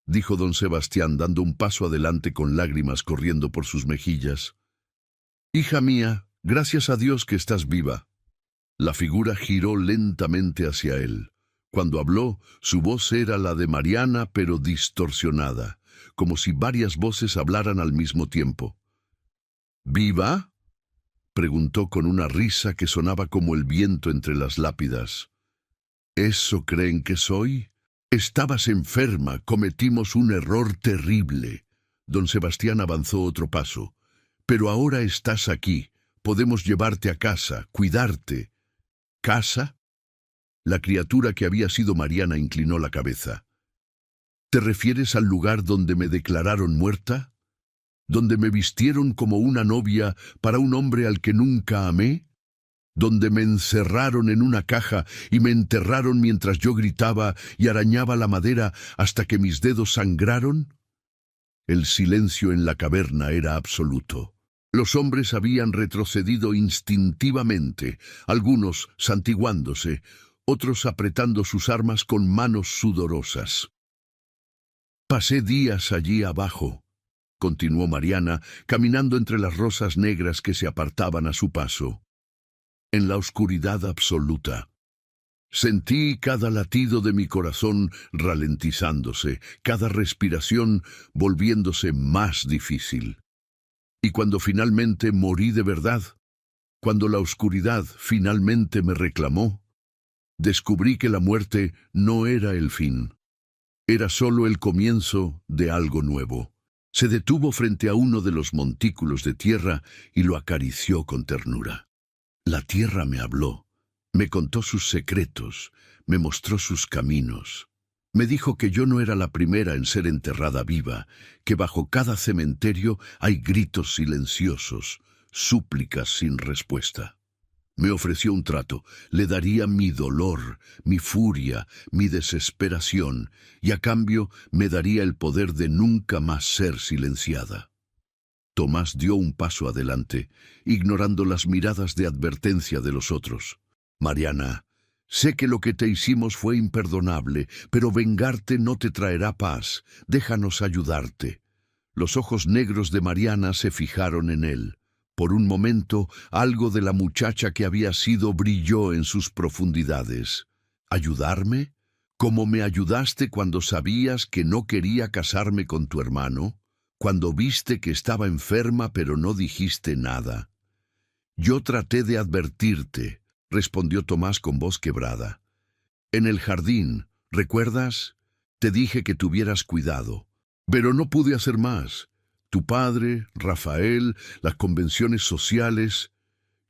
[SPEAKER 1] dijo don Sebastián dando un paso adelante con lágrimas corriendo por sus mejillas. «Hija mía, gracias a Dios que estás viva». La figura giró lentamente hacia él. Cuando habló, su voz era la de Mariana, pero distorsionada, como si varias voces hablaran al mismo tiempo. «¿Viva?», preguntó con una risa que sonaba como el viento entre las lápidas. «¿Eso creen que soy? Estabas enferma, cometimos un error terrible». Don Sebastián avanzó otro paso. «Pero ahora estás aquí, podemos llevarte a casa, cuidarte». «¿Casa?». La criatura que había sido Mariana inclinó la cabeza. «¿Te refieres al lugar donde me declararon muerta? ¿Donde me vistieron como una novia para un hombre al que nunca amé? ¿Donde me encerraron en una caja y me enterraron mientras yo gritaba y arañaba la madera hasta que mis dedos sangraron?» El silencio en la caverna era absoluto. Los hombres habían retrocedido instintivamente, algunos santiguándose, otros apretando sus armas con manos sudorosas. «Pasé días allí abajo», continuó Mariana, caminando entre las rosas negras que se apartaban a su paso. «En la oscuridad absoluta. Sentí cada latido de mi corazón ralentizándose, cada respiración volviéndose más difícil. Y cuando finalmente morí de verdad, cuando la oscuridad finalmente me reclamó, descubrí que la muerte no era el fin. Era solo el comienzo de algo nuevo. Se detuvo frente a uno de los montículos de tierra y lo acarició con ternura. La tierra me habló, me contó sus secretos, me mostró sus caminos. Me dijo que yo no era la primera en ser enterrada viva, que bajo cada cementerio hay gritos silenciosos, súplicas sin respuesta. Me ofreció un trato, le daría mi dolor, mi furia, mi desesperación, y a cambio me daría el poder de nunca más ser silenciada. Tomás dio un paso adelante, ignorando las miradas de advertencia de los otros. Mariana, sé que lo que te hicimos fue imperdonable, pero vengarte no te traerá paz. Déjanos ayudarte. Los ojos negros de Mariana se fijaron en él. Por un momento, algo de la muchacha que había sido brilló en sus profundidades. ¿Ayudarme? ¿Como me ayudaste cuando sabías que no quería casarme con tu hermano? Cuando viste que estaba enferma pero no dijiste nada. Yo traté de advertirte, respondió Tomás con voz quebrada. En el jardín, ¿recuerdas? Te dije que tuvieras cuidado, pero no pude hacer más. Tu padre, Rafael, las convenciones sociales.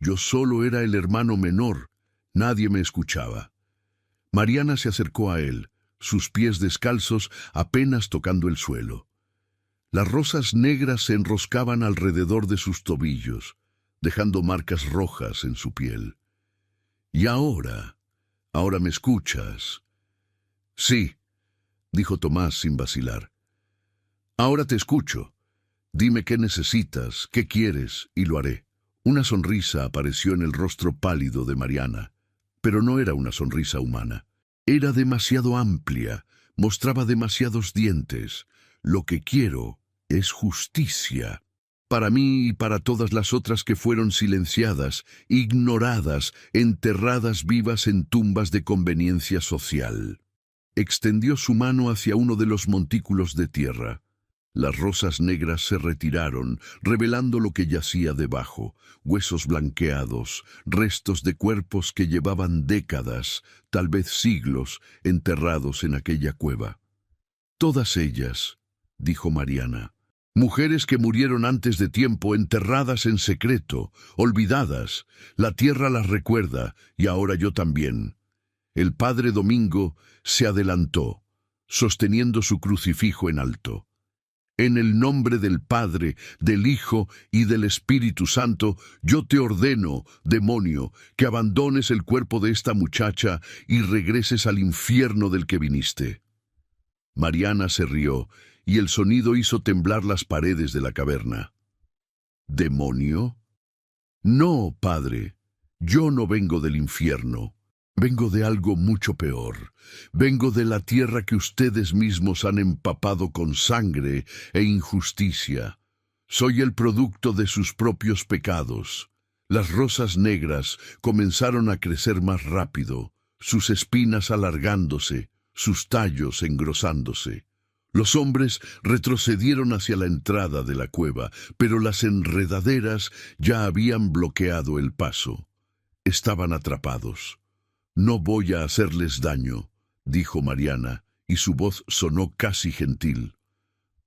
[SPEAKER 1] Yo solo era el hermano menor. Nadie me escuchaba. Mariana se acercó a él, sus pies descalzos apenas tocando el suelo. Las rosas negras se enroscaban alrededor de sus tobillos, dejando marcas rojas en su piel. ¿Y ahora me escuchas? Sí, dijo Tomás sin vacilar. Ahora te escucho. Dime qué necesitas, qué quieres, y lo haré. Una sonrisa apareció en el rostro pálido de Mariana, pero no era una sonrisa humana. Era demasiado amplia, mostraba demasiados dientes. Lo que quiero es justicia. Para mí y para todas las otras que fueron silenciadas, ignoradas, enterradas vivas en tumbas de conveniencia social. Extendió su mano hacia uno de los montículos de tierra. Las rosas negras se retiraron, revelando lo que yacía debajo, huesos blanqueados, restos de cuerpos que llevaban décadas, tal vez siglos, enterrados en aquella cueva. Todas ellas, dijo Mariana, mujeres que murieron antes de tiempo, enterradas en secreto, olvidadas. La tierra las recuerda, y ahora yo también. El padre Domingo se adelantó, sosteniendo su crucifijo en alto. En el nombre del Padre, del Hijo y del Espíritu Santo, yo te ordeno, demonio, que abandones el cuerpo de esta muchacha y regreses al infierno del que viniste. Mariana se rió, y el sonido hizo temblar las paredes de la caverna. ¿Demonio? No, padre, yo no vengo del infierno. Vengo de algo mucho peor. Vengo de la tierra que ustedes mismos han empapado con sangre e injusticia. Soy el producto de sus propios pecados. Las rosas negras comenzaron a crecer más rápido, sus espinas alargándose, sus tallos engrosándose. Los hombres retrocedieron hacia la entrada de la cueva, pero las enredaderas ya habían bloqueado el paso. Estaban atrapados. No voy a hacerles daño, dijo Mariana, y su voz sonó casi gentil.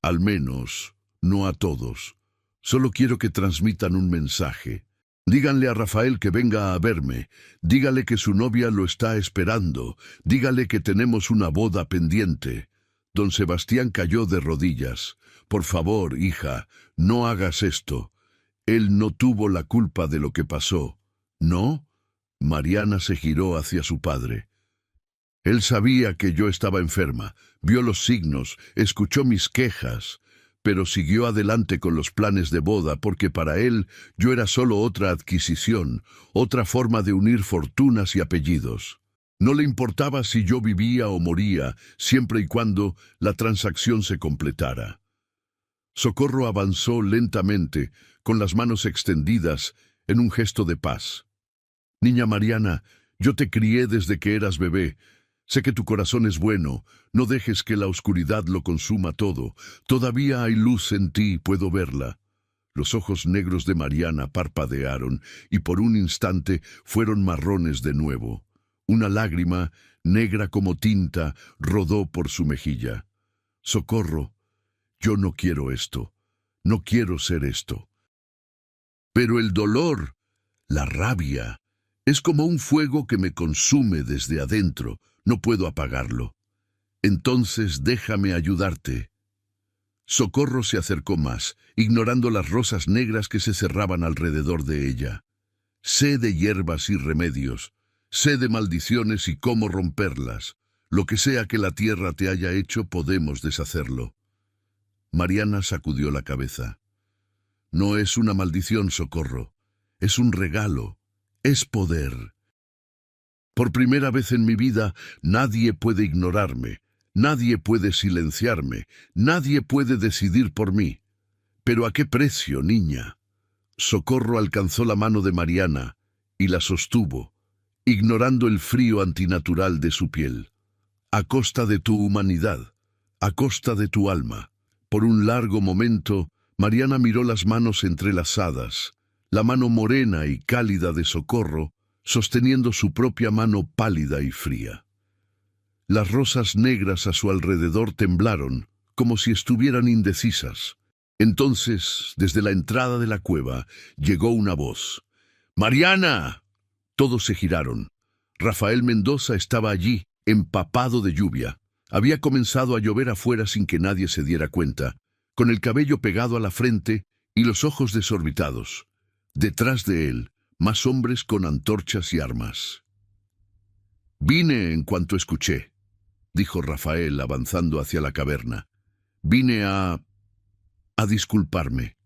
[SPEAKER 1] Al menos, no a todos. Solo quiero que transmitan un mensaje. Díganle a Rafael que venga a verme. Dígale que su novia lo está esperando. Dígale que tenemos una boda pendiente. Don Sebastián cayó de rodillas. Por favor, hija, no hagas esto. Él no tuvo la culpa de lo que pasó. ¿No? Mariana se giró hacia su padre. Él sabía que yo estaba enferma, vio los signos, escuchó mis quejas, pero siguió adelante con los planes de boda porque para él yo era solo otra adquisición, otra forma de unir fortunas y apellidos. No le importaba si yo vivía o moría, siempre y cuando la transacción se completara. Socorro avanzó lentamente, con las manos extendidas, en un gesto de paz. Niña Mariana, Yo te crié desde que eras bebé. Sé que tu corazón es bueno. No dejes que la oscuridad lo consuma todo. Todavía hay luz en ti, puedo verla. Los ojos negros de Mariana parpadearon y por un instante fueron marrones de nuevo. Una lágrima, negra como tinta, rodó por su mejilla. Socorro, yo no quiero esto. No quiero ser esto. Pero el dolor, la rabia, es como un fuego que me consume desde adentro. No puedo apagarlo. Entonces déjame ayudarte. Socorro se acercó más, ignorando las rosas negras que se cerraban alrededor de ella. Sé de hierbas y remedios. Sé de maldiciones y cómo romperlas. Lo que sea que la tierra te haya hecho, podemos deshacerlo. Mariana sacudió la cabeza. No es una maldición, Socorro. Es un regalo. Es poder. Por primera vez en mi vida, nadie puede ignorarme. Nadie puede silenciarme. Nadie puede decidir por mí. ¿Pero a qué precio, niña? Socorro alcanzó la mano de Mariana y la sostuvo, ignorando el frío antinatural de su piel. A costa de tu humanidad, a costa de tu alma. Por un largo momento, Mariana miró las manos entrelazadas, la mano morena y cálida de Socorro, sosteniendo su propia mano pálida y fría. Las rosas negras a su alrededor temblaron, como si estuvieran indecisas. Entonces, desde la entrada de la cueva, llegó una voz. ¡Mariana! Todos se giraron. Rafael Mendoza estaba allí, empapado de lluvia. Había comenzado a llover afuera sin que nadie se diera cuenta, con el cabello pegado a la frente y los ojos desorbitados. Detrás de él, más hombres con antorchas y armas. «Vine en cuanto escuché», dijo Rafael avanzando hacia la caverna. «Vine a disculparme,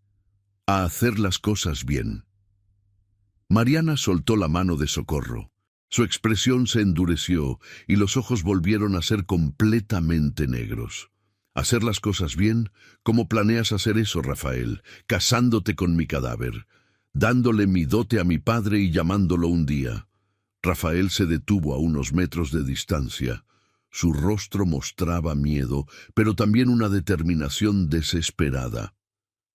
[SPEAKER 1] a hacer las cosas bien». Mariana soltó la mano de Socorro. Su expresión se endureció y los ojos volvieron a ser completamente negros. «¿Hacer las cosas bien? ¿Cómo planeas hacer eso, Rafael? Casándote con mi cadáver, dándole mi dote a mi padre y llamándolo un día». Rafael se detuvo a unos metros de distancia. Su rostro mostraba miedo, pero también una determinación desesperada.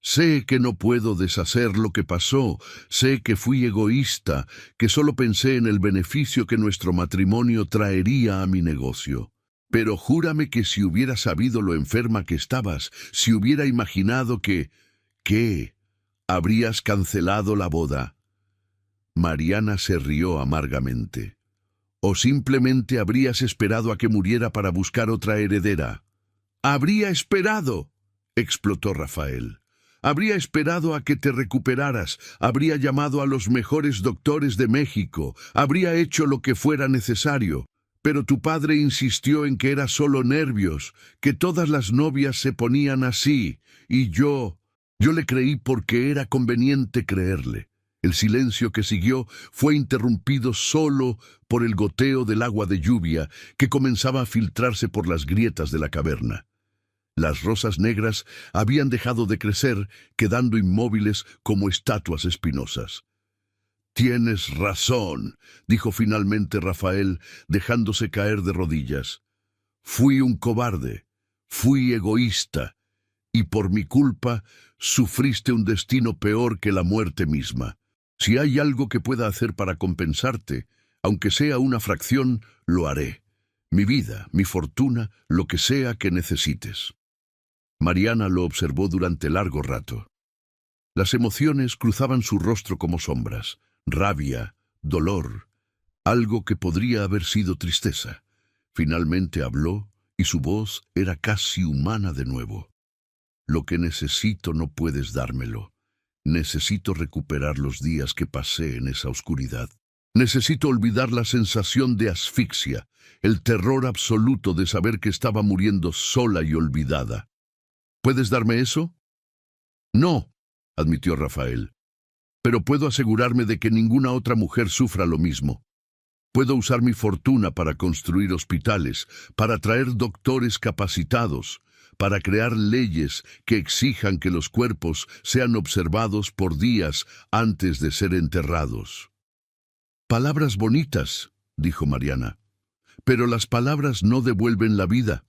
[SPEAKER 1] «Sé que no puedo deshacer lo que pasó, sé que fui egoísta, que solo pensé en el beneficio que nuestro matrimonio traería a mi negocio. Pero júrame que si hubiera sabido lo enferma que estabas, si hubiera imaginado que... ¿Qué? ¿Habrías cancelado la boda?» Mariana se rió amargamente. «¿O simplemente habrías esperado a que muriera para buscar otra heredera?» «¡Habría esperado!», explotó Rafael. «Habría esperado a que te recuperaras, habría llamado a los mejores doctores de México, habría hecho lo que fuera necesario. Pero tu padre insistió en que era solo nervios, que todas las novias se ponían así, y yo le creí porque era conveniente creerle». El silencio que siguió fue interrumpido solo por el goteo del agua de lluvia que comenzaba a filtrarse por las grietas de la caverna. Las rosas negras habían dejado de crecer, quedando inmóviles como estatuas espinosas. «Tienes razón», dijo finalmente Rafael, dejándose caer de rodillas. «Fui un cobarde, fui egoísta, y por mi culpa sufriste un destino peor que la muerte misma. Si hay algo que pueda hacer para compensarte, aunque sea una fracción, lo haré. Mi vida, mi fortuna, lo que sea que necesites». Mariana lo observó durante largo rato. Las emociones cruzaban su rostro como sombras, rabia, dolor, algo que podría haber sido tristeza. Finalmente habló y su voz era casi humana de nuevo. «Lo que necesito no puedes dármelo. Necesito recuperar los días que pasé en esa oscuridad. Necesito olvidar la sensación de asfixia, el terror absoluto de saber que estaba muriendo sola y olvidada. ¿Puedes darme eso?» «No», admitió Rafael, «pero puedo asegurarme de que ninguna otra mujer sufra lo mismo. Puedo usar mi fortuna para construir hospitales, para traer doctores capacitados, para crear leyes que exijan que los cuerpos sean observados por días antes de ser enterrados». «Palabras bonitas», dijo Mariana. Pero las palabras no devuelven la vida.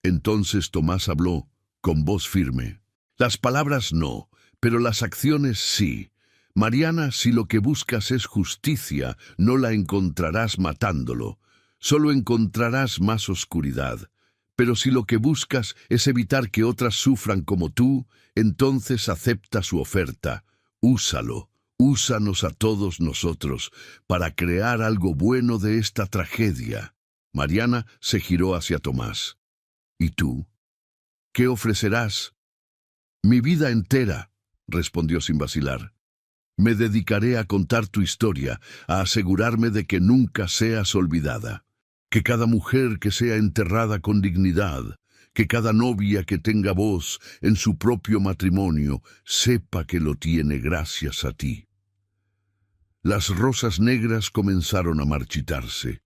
[SPEAKER 1] Entonces Tomás habló, con voz firme. Las palabras no, pero las acciones sí. Mariana, si lo que buscas es justicia, no la encontrarás matándolo. Solo encontrarás más oscuridad. Pero si lo que buscas es evitar que otras sufran como tú, entonces acepta su oferta. Úsalo. Úsanos a todos nosotros para crear algo bueno de esta tragedia. Mariana se giró hacia Tomás. ¿Y tú? ¿Qué ofrecerás? Mi vida entera, respondió sin vacilar. Me dedicaré a contar tu historia, a asegurarme de que nunca seas olvidada. Que cada mujer que sea enterrada con dignidad, que cada novia que tenga voz en su propio matrimonio, sepa que lo tiene gracias a ti. Las rosas negras comenzaron a marchitarse.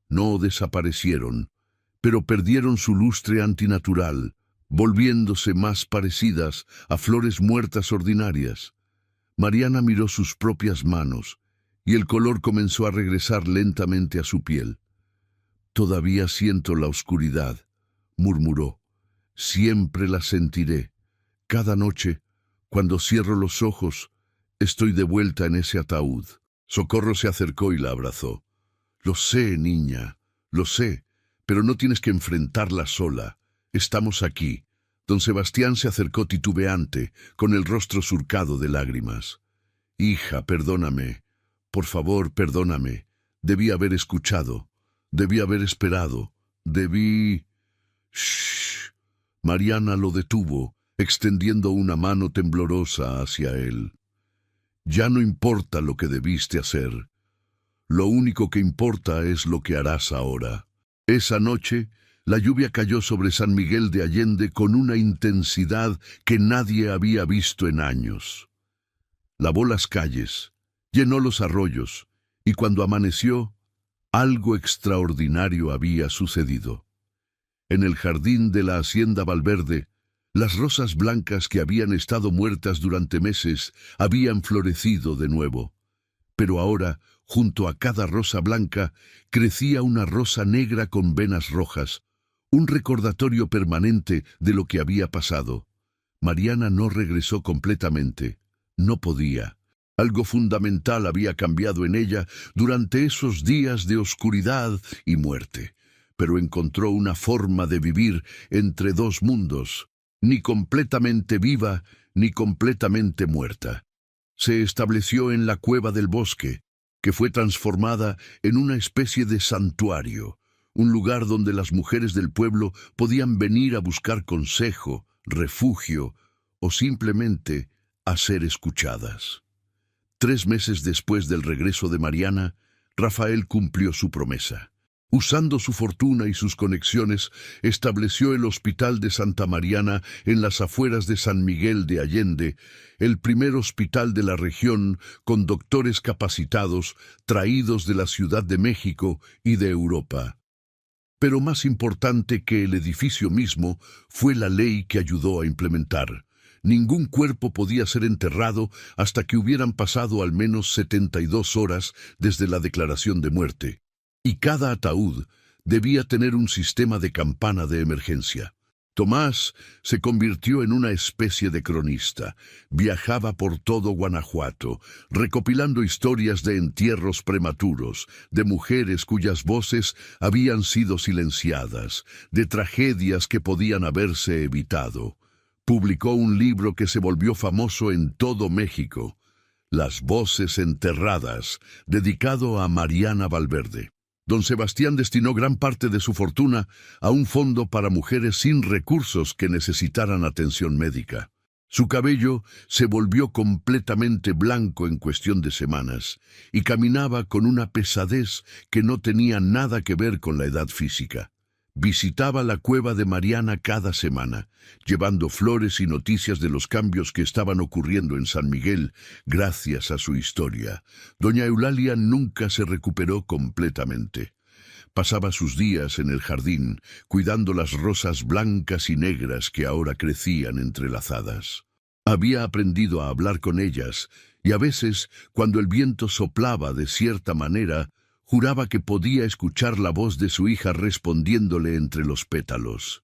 [SPEAKER 1] No desaparecieron, pero perdieron su lustre antinatural, volviéndose más parecidas a flores muertas ordinarias. Mariana miró sus propias manos, y el color comenzó a regresar lentamente a su piel. «Todavía siento la oscuridad», murmuró. «Siempre la sentiré. Cada noche, cuando cierro los ojos, estoy de vuelta en ese ataúd». Socorro se acercó y la abrazó. «Lo sé, niña, lo sé, pero no tienes que enfrentarla sola. Estamos aquí». Don Sebastián se acercó titubeante, con el rostro surcado de lágrimas. «Hija, perdóname. Por favor, perdóname. Debí haber escuchado. Debí haber esperado. Debí...» «Shh». Mariana lo detuvo, extendiendo una mano temblorosa hacia él. «Ya no importa lo que debiste hacer. Lo único que importa es lo que harás ahora». Esa noche, la lluvia cayó sobre San Miguel de Allende con una intensidad que nadie había visto en años. Lavó las calles, llenó los arroyos, y cuando amaneció, algo extraordinario había sucedido. En el jardín de la hacienda Valverde, las rosas blancas que habían estado muertas durante meses habían florecido de nuevo. Pero ahora, junto a cada rosa blanca, crecía una rosa negra con venas rojas, un recordatorio permanente de lo que había pasado. Mariana no regresó completamente. No podía. Algo fundamental había cambiado en ella durante esos días de oscuridad y muerte, pero encontró una forma de vivir entre dos mundos, ni completamente viva ni completamente muerta. Se estableció en la cueva del bosque, que fue transformada en una especie de santuario, un lugar donde las mujeres del pueblo podían venir a buscar consejo, refugio o simplemente a ser escuchadas. 3 meses después del regreso de Mariana, Rafael cumplió su promesa. Usando su fortuna y sus conexiones, estableció el Hospital de Santa Mariana en las afueras de San Miguel de Allende, el primer hospital de la región con doctores capacitados traídos de la Ciudad de México y de Europa. Pero más importante que el edificio mismo fue la ley que ayudó a implementar. Ningún cuerpo podía ser enterrado hasta que hubieran pasado al menos 72 horas desde la declaración de muerte. Y cada ataúd debía tener un sistema de campana de emergencia. Tomás se convirtió en una especie de cronista. Viajaba por todo Guanajuato, recopilando historias de entierros prematuros, de mujeres cuyas voces habían sido silenciadas, de tragedias que podían haberse evitado. Publicó un libro que se volvió famoso en todo México, Las voces enterradas, dedicado a Mariana Valverde. Don Sebastián destinó gran parte de su fortuna a un fondo para mujeres sin recursos que necesitaran atención médica. Su cabello se volvió completamente blanco en cuestión de semanas y caminaba con una pesadez que no tenía nada que ver con la edad física. Visitaba la cueva de Mariana cada semana, llevando flores y noticias de los cambios que estaban ocurriendo en San Miguel gracias a su historia. Doña Eulalia nunca se recuperó completamente. Pasaba sus días en el jardín, cuidando las rosas blancas y negras que ahora crecían entrelazadas. Había aprendido a hablar con ellas, y a veces, cuando el viento soplaba de cierta manera, Juraba que podía escuchar la voz de su hija respondiéndole entre los pétalos.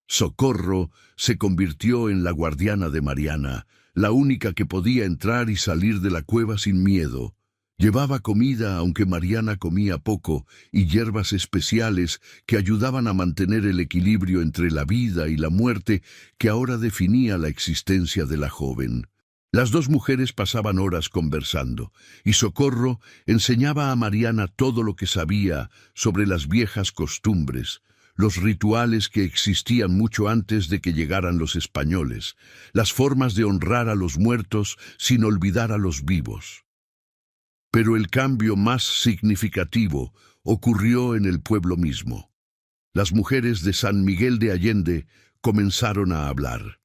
[SPEAKER 1] Socorro se convirtió en la guardiana de Mariana, la única que podía entrar y salir de la cueva sin miedo. Llevaba comida, aunque Mariana comía poco, y hierbas especiales que ayudaban a mantener el equilibrio entre la vida y la muerte que ahora definía la existencia de la joven. Las dos mujeres pasaban horas conversando, y Socorro enseñaba a Mariana todo lo que sabía sobre las viejas costumbres, los rituales que existían mucho antes de que llegaran los españoles, las formas de honrar a los muertos sin olvidar a los vivos. Pero el cambio más significativo ocurrió en el pueblo mismo. Las mujeres de San Miguel de Allende comenzaron a hablar.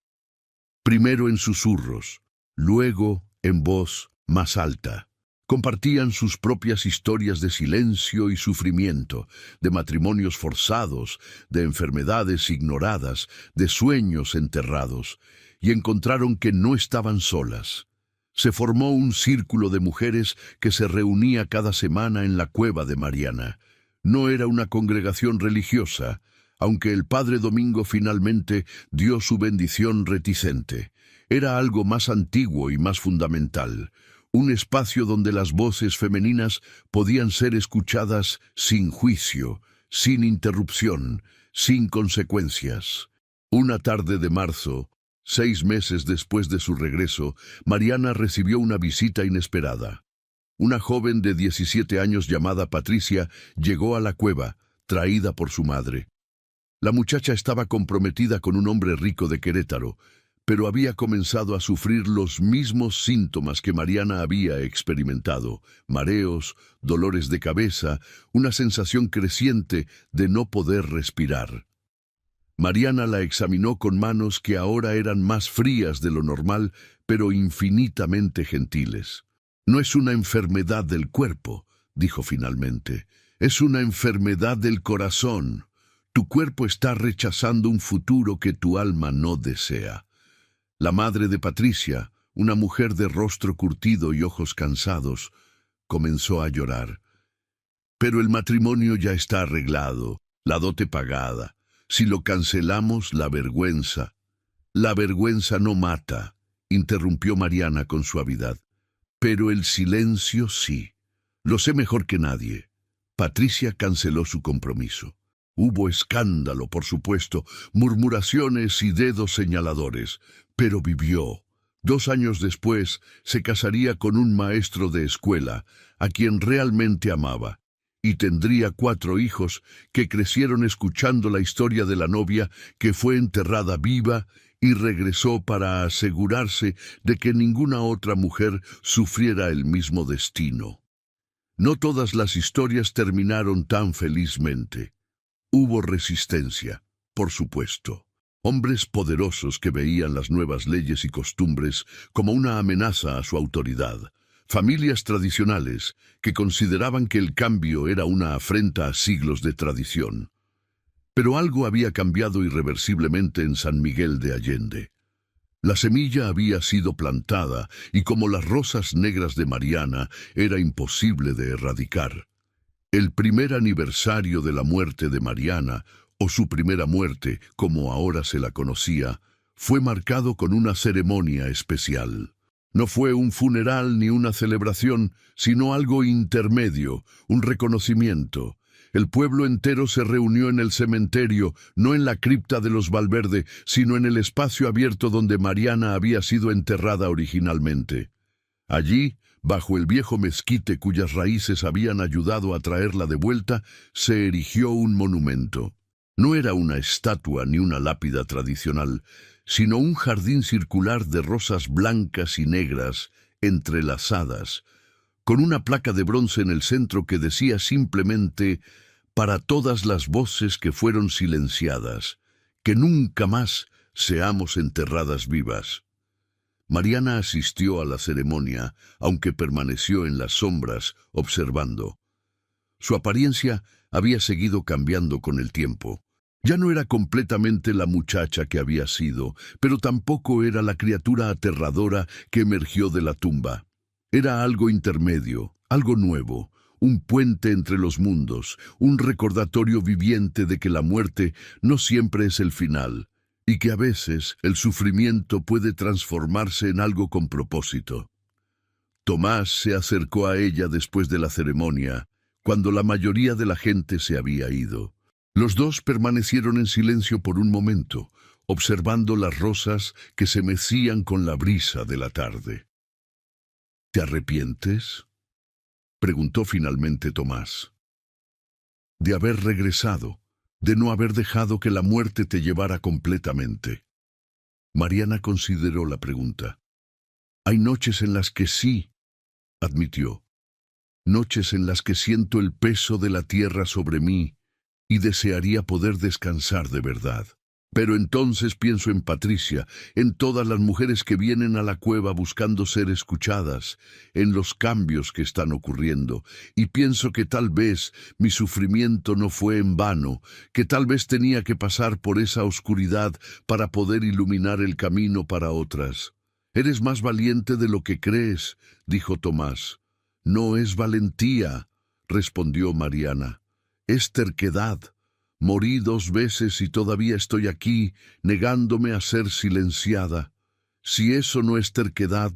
[SPEAKER 1] Primero en susurros, luego en voz más alta. Compartían sus propias historias de silencio y sufrimiento, de matrimonios forzados, de enfermedades ignoradas, de sueños enterrados, y encontraron que no estaban solas. Se formó un círculo de mujeres que se reunía cada semana en la cueva de Mariana. No era una congregación religiosa, aunque el padre Domingo finalmente dio su bendición reticente. Era algo más antiguo y más fundamental, un espacio donde las voces femeninas podían ser escuchadas sin juicio, sin interrupción, sin consecuencias. Una tarde de marzo, 6 meses después de su regreso, Mariana recibió una visita inesperada. Una joven de 17 años llamada Patricia llegó a la cueva, traída por su madre. La muchacha estaba comprometida con un hombre rico de Querétaro, pero había comenzado a sufrir los mismos síntomas que Mariana había experimentado: mareos, dolores de cabeza, una sensación creciente de no poder respirar. Mariana la examinó con manos que ahora eran más frías de lo normal, pero infinitamente gentiles. «No es una enfermedad del cuerpo», dijo finalmente. «Es una enfermedad del corazón. Tu cuerpo está rechazando un futuro que tu alma no desea». La madre de Patricia, una mujer de rostro curtido y ojos cansados, comenzó a llorar. «Pero el matrimonio ya está arreglado, la dote pagada. Si lo cancelamos, la vergüenza». «La vergüenza no mata», interrumpió Mariana con suavidad. «Pero el silencio sí. Lo sé mejor que nadie». Patricia canceló su compromiso. Hubo escándalo, por supuesto, murmuraciones y dedos señaladores, pero vivió. 2 años después se casaría con un maestro de escuela, a quien realmente amaba, y tendría 4 hijos que crecieron escuchando la historia de la novia que fue enterrada viva y regresó para asegurarse de que ninguna otra mujer sufriera el mismo destino. No todas las historias terminaron tan felizmente. Hubo resistencia, por supuesto. Hombres poderosos que veían las nuevas leyes y costumbres como una amenaza a su autoridad. Familias tradicionales que consideraban que el cambio era una afrenta a siglos de tradición. Pero algo había cambiado irreversiblemente en San Miguel de Allende. La semilla había sido plantada y, como las rosas negras de Mariana, era imposible de erradicar. El primer aniversario de la muerte de Mariana, o su primera muerte, como ahora se la conocía, fue marcado con una ceremonia especial. No fue un funeral ni una celebración, sino algo intermedio, un reconocimiento. El pueblo entero se reunió en el cementerio, no en la cripta de los Valverde, sino en el espacio abierto donde Mariana había sido enterrada originalmente. Allí, bajo el viejo mezquite cuyas raíces habían ayudado a traerla de vuelta, se erigió un monumento. No era una estatua ni una lápida tradicional, sino un jardín circular de rosas blancas y negras, entrelazadas, con una placa de bronce en el centro que decía simplemente: «Para todas las voces que fueron silenciadas, que nunca más seamos enterradas vivas». Mariana asistió a la ceremonia, aunque permaneció en las sombras, observando. Su apariencia había seguido cambiando con el tiempo. Ya no era completamente la muchacha que había sido, pero tampoco era la criatura aterradora que emergió de la tumba. Era algo intermedio, algo nuevo, un puente entre los mundos, un recordatorio viviente de que la muerte no siempre es el final, y que a veces el sufrimiento puede transformarse en algo con propósito. Tomás se acercó a ella después de la ceremonia, cuando la mayoría de la gente se había ido. Los dos permanecieron en silencio por un momento, observando las rosas que se mecían con la brisa de la tarde. ¿Te arrepientes?, preguntó finalmente Tomás. De haber regresado, de no haber dejado que la muerte te llevara completamente. Mariana consideró la pregunta. Hay noches en las que sí, admitió. Noches en las que siento el peso de la tierra sobre mí y desearía poder descansar de verdad. Pero entonces pienso en Patricia, en todas las mujeres que vienen a la cueva buscando ser escuchadas, en los cambios que están ocurriendo, y pienso que tal vez mi sufrimiento no fue en vano, que tal vez tenía que pasar por esa oscuridad para poder iluminar el camino para otras. Eres más valiente de lo que crees, dijo Tomás. No es valentía, respondió Mariana. Es terquedad. Morí 2 veces y todavía estoy aquí, negándome a ser silenciada. Si eso no es terquedad,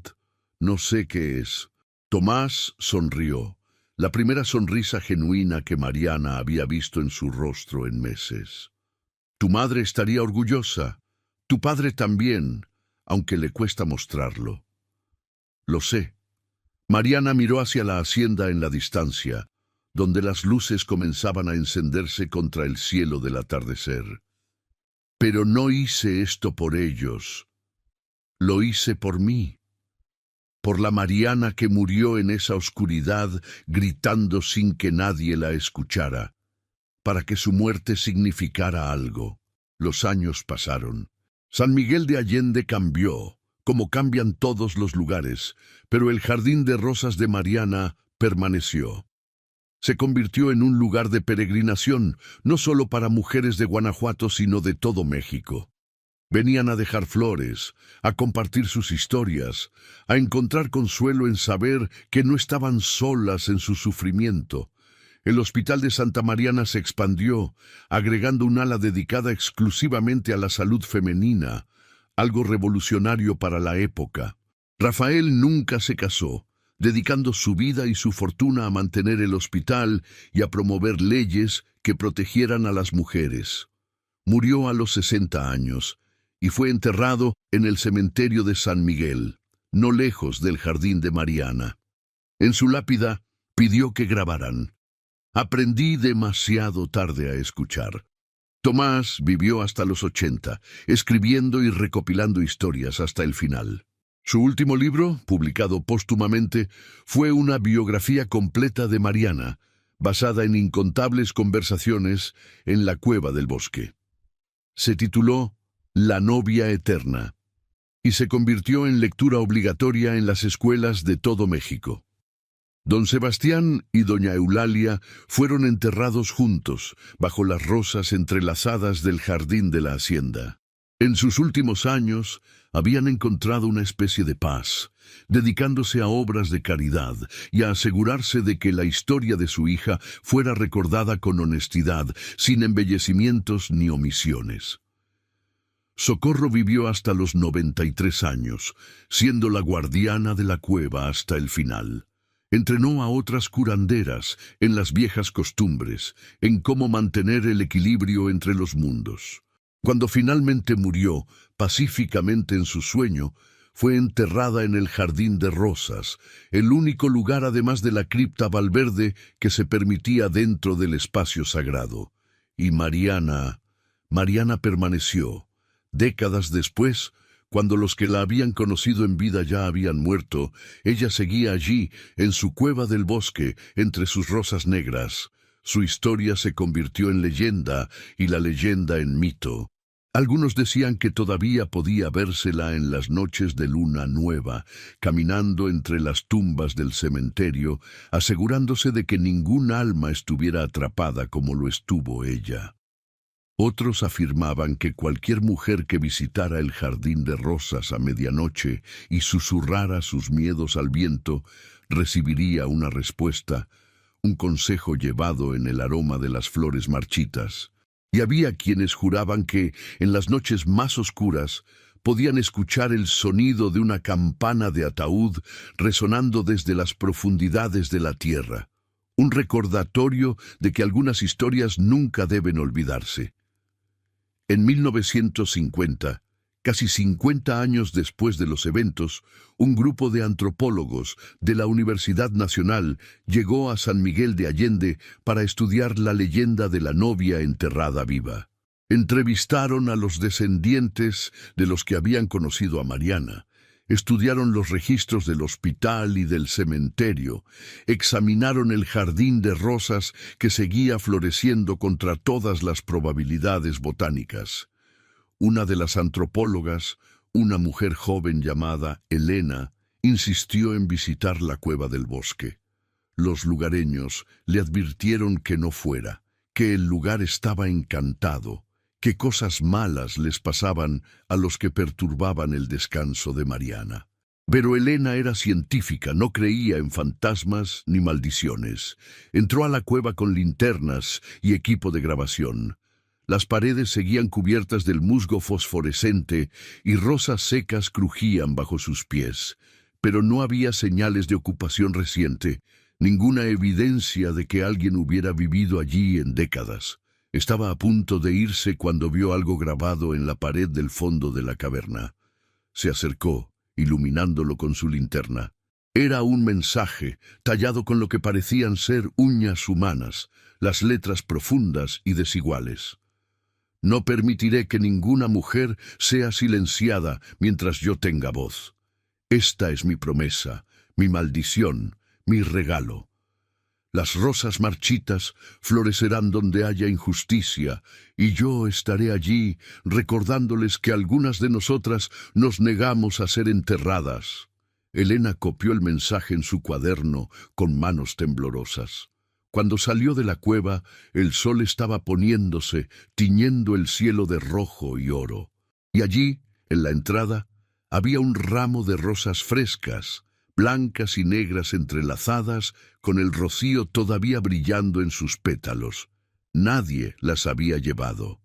[SPEAKER 1] no sé qué es. Tomás sonrió, la primera sonrisa genuina que Mariana había visto en su rostro en meses. Tu madre estaría orgullosa, tu padre también, aunque le cuesta mostrarlo. Lo sé. Mariana miró hacia la hacienda en la distancia, donde las luces comenzaban a encenderse contra el cielo del atardecer. Pero no hice esto por ellos. Lo hice por mí. Por la Mariana que murió en esa oscuridad, gritando sin que nadie la escuchara, para que su muerte significara algo. Los años pasaron. San Miguel de Allende cambió, como cambian todos los lugares, pero el jardín de rosas de Mariana permaneció. Se convirtió en un lugar de peregrinación, no solo para mujeres de Guanajuato, sino de todo México. Venían a dejar flores, a compartir sus historias, a encontrar consuelo en saber que no estaban solas en su sufrimiento. El Hospital de Santa Mariana se expandió, agregando un ala dedicada exclusivamente a la salud femenina, algo revolucionario para la época. Rafael nunca se casó, dedicando su vida y su fortuna a mantener el hospital y a promover leyes que protegieran a las mujeres. Murió a los 60 años y fue enterrado en el cementerio de San Miguel, no lejos del jardín de Mariana. En su lápida pidió que grabaran: aprendí demasiado tarde a escuchar. Tomás vivió hasta los 80, escribiendo y recopilando historias hasta el final. Su último libro, publicado póstumamente, fue una biografía completa de Mariana, basada en incontables conversaciones en la cueva del bosque. Se tituló La novia eterna y se convirtió en lectura obligatoria en las escuelas de todo México. Don Sebastián y doña Eulalia fueron enterrados juntos, bajo las rosas entrelazadas del jardín de la hacienda. En sus últimos años habían encontrado una especie de paz, dedicándose a obras de caridad y a asegurarse de que la historia de su hija fuera recordada con honestidad, sin embellecimientos ni omisiones. Socorro vivió hasta los 93 años, siendo la guardiana de la cueva hasta el final. Entrenó a otras curanderas en las viejas costumbres, en cómo mantener el equilibrio entre los mundos. Cuando finalmente murió, pacíficamente en su sueño, fue enterrada en el Jardín de Rosas, el único lugar además de la cripta Valverde que se permitía dentro del espacio sagrado. Y Mariana permaneció. Décadas después, cuando los que la habían conocido en vida ya habían muerto, ella seguía allí, en su cueva del bosque, entre sus rosas negras. Su historia se convirtió en leyenda y la leyenda en mito. Algunos decían que todavía podía vérsela en las noches de luna nueva, caminando entre las tumbas del cementerio, asegurándose de que ningún alma estuviera atrapada como lo estuvo ella. Otros afirmaban que cualquier mujer que visitara el Jardín de Rosas a medianoche y susurrara sus miedos al viento, recibiría una respuesta: un consejo llevado en el aroma de las flores marchitas. Y había quienes juraban que, en las noches más oscuras, podían escuchar el sonido de una campana de ataúd resonando desde las profundidades de la tierra, un recordatorio de que algunas historias nunca deben olvidarse. En 1950, casi 50 años después de los eventos, un grupo de antropólogos de la Universidad Nacional llegó a San Miguel de Allende para estudiar la leyenda de la novia enterrada viva. Entrevistaron a los descendientes de los que habían conocido a Mariana, estudiaron los registros del hospital y del cementerio, examinaron el jardín de rosas que seguía floreciendo contra todas las probabilidades botánicas. Una de las antropólogas, una mujer joven llamada Elena, insistió en visitar la cueva del bosque. Los lugareños le advirtieron que no fuera, que el lugar estaba encantado, que cosas malas les pasaban a los que perturbaban el descanso de Mariana. Pero Elena era científica, no creía en fantasmas ni maldiciones. Entró a la cueva con linternas y equipo de grabación. Las paredes seguían cubiertas del musgo fosforescente y rosas secas crujían bajo sus pies. Pero no había señales de ocupación reciente, ninguna evidencia de que alguien hubiera vivido allí en décadas. Estaba a punto de irse cuando vio algo grabado en la pared del fondo de la caverna. Se acercó, iluminándolo con su linterna. Era un mensaje, tallado con lo que parecían ser uñas humanas, las letras profundas y desiguales. No permitiré que ninguna mujer sea silenciada mientras yo tenga voz. Esta es mi promesa, mi maldición, mi regalo. Las rosas marchitas florecerán donde haya injusticia, y yo estaré allí recordándoles que algunas de nosotras nos negamos a ser enterradas. Elena copió el mensaje en su cuaderno con manos temblorosas. Cuando salió de la cueva, el sol estaba poniéndose, tiñendo el cielo de rojo y oro. Y allí, en la entrada, había un ramo de rosas frescas, blancas y negras entrelazadas, con el rocío todavía brillando en sus pétalos. Nadie las había llevado.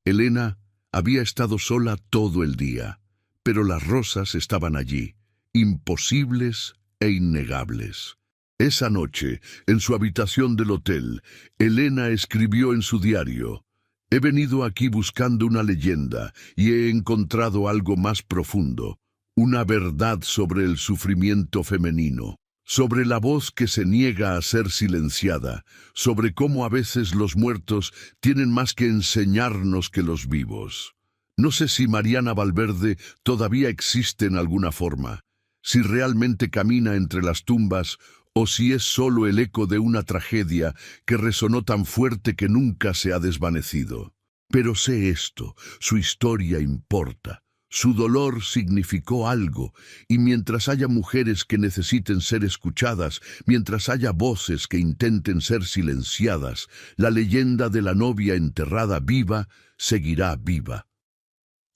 [SPEAKER 1] Elena había estado sola todo el día, pero las rosas estaban allí, imposibles e innegables. Esa noche, en su habitación del hotel, Elena escribió en su diario: «He venido aquí buscando una leyenda y he encontrado algo más profundo, una verdad sobre el sufrimiento femenino, sobre la voz que se niega a ser silenciada, sobre cómo a veces los muertos tienen más que enseñarnos que los vivos. No sé si Mariana Valverde todavía existe en alguna forma, si realmente camina entre las tumbas o si es solo el eco de una tragedia que resonó tan fuerte que nunca se ha desvanecido. Pero sé esto, su historia importa. Su dolor significó algo, y mientras haya mujeres que necesiten ser escuchadas, mientras haya voces que intenten ser silenciadas, la leyenda de la novia enterrada viva seguirá viva».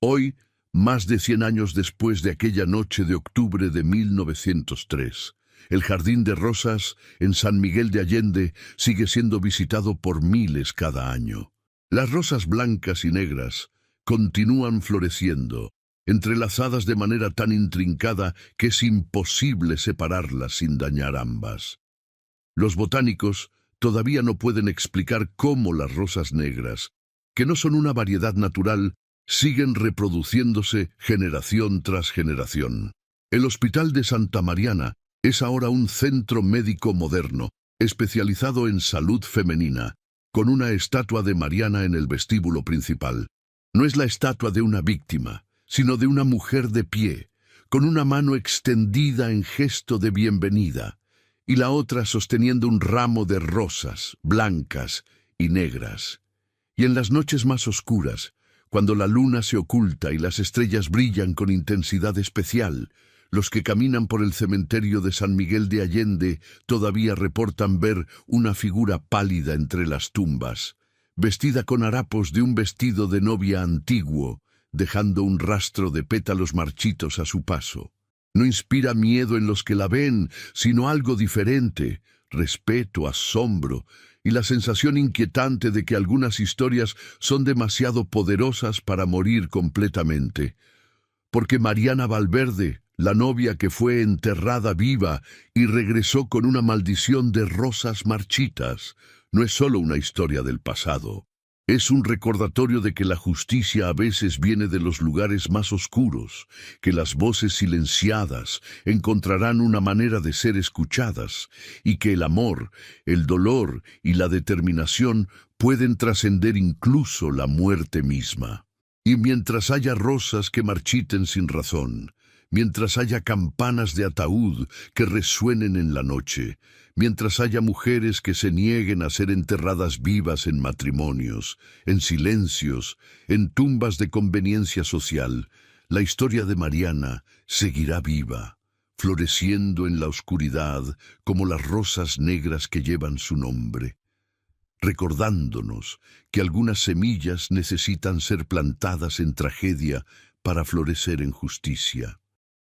[SPEAKER 1] Hoy, más de 100 años después de aquella noche de octubre de 1903, el Jardín de Rosas en San Miguel de Allende sigue siendo visitado por miles cada año. Las rosas blancas y negras continúan floreciendo, entrelazadas de manera tan intrincada que es imposible separarlas sin dañar ambas. Los botánicos todavía no pueden explicar cómo las rosas negras, que no son una variedad natural, siguen reproduciéndose generación tras generación. El Hospital de Santa Mariana es ahora un centro médico moderno, especializado en salud femenina, con una estatua de Mariana en el vestíbulo principal. No es la estatua de una víctima, sino de una mujer de pie, con una mano extendida en gesto de bienvenida, y la otra sosteniendo un ramo de rosas, blancas y negras. Y en las noches más oscuras, cuando la luna se oculta y las estrellas brillan con intensidad especial, los que caminan por el cementerio de San Miguel de Allende todavía reportan ver una figura pálida entre las tumbas, vestida con harapos de un vestido de novia antiguo, dejando un rastro de pétalos marchitos a su paso. No inspira miedo en los que la ven, sino algo diferente, respeto, asombro y la sensación inquietante de que algunas historias son demasiado poderosas para morir completamente. Porque Mariana Valverde, la novia que fue enterrada viva y regresó con una maldición de rosas marchitas, no es solo una historia del pasado. Es un recordatorio de que la justicia a veces viene de los lugares más oscuros, que las voces silenciadas encontrarán una manera de ser escuchadas, y que el amor, el dolor y la determinación pueden trascender incluso la muerte misma. Y mientras haya rosas que marchiten sin razón, mientras haya campanas de ataúd que resuenen en la noche, mientras haya mujeres que se nieguen a ser enterradas vivas en matrimonios, en silencios, en tumbas de conveniencia social, la historia de Mariana seguirá viva, floreciendo en la oscuridad como las rosas negras que llevan su nombre, recordándonos que algunas semillas necesitan ser plantadas en tragedia para florecer en justicia.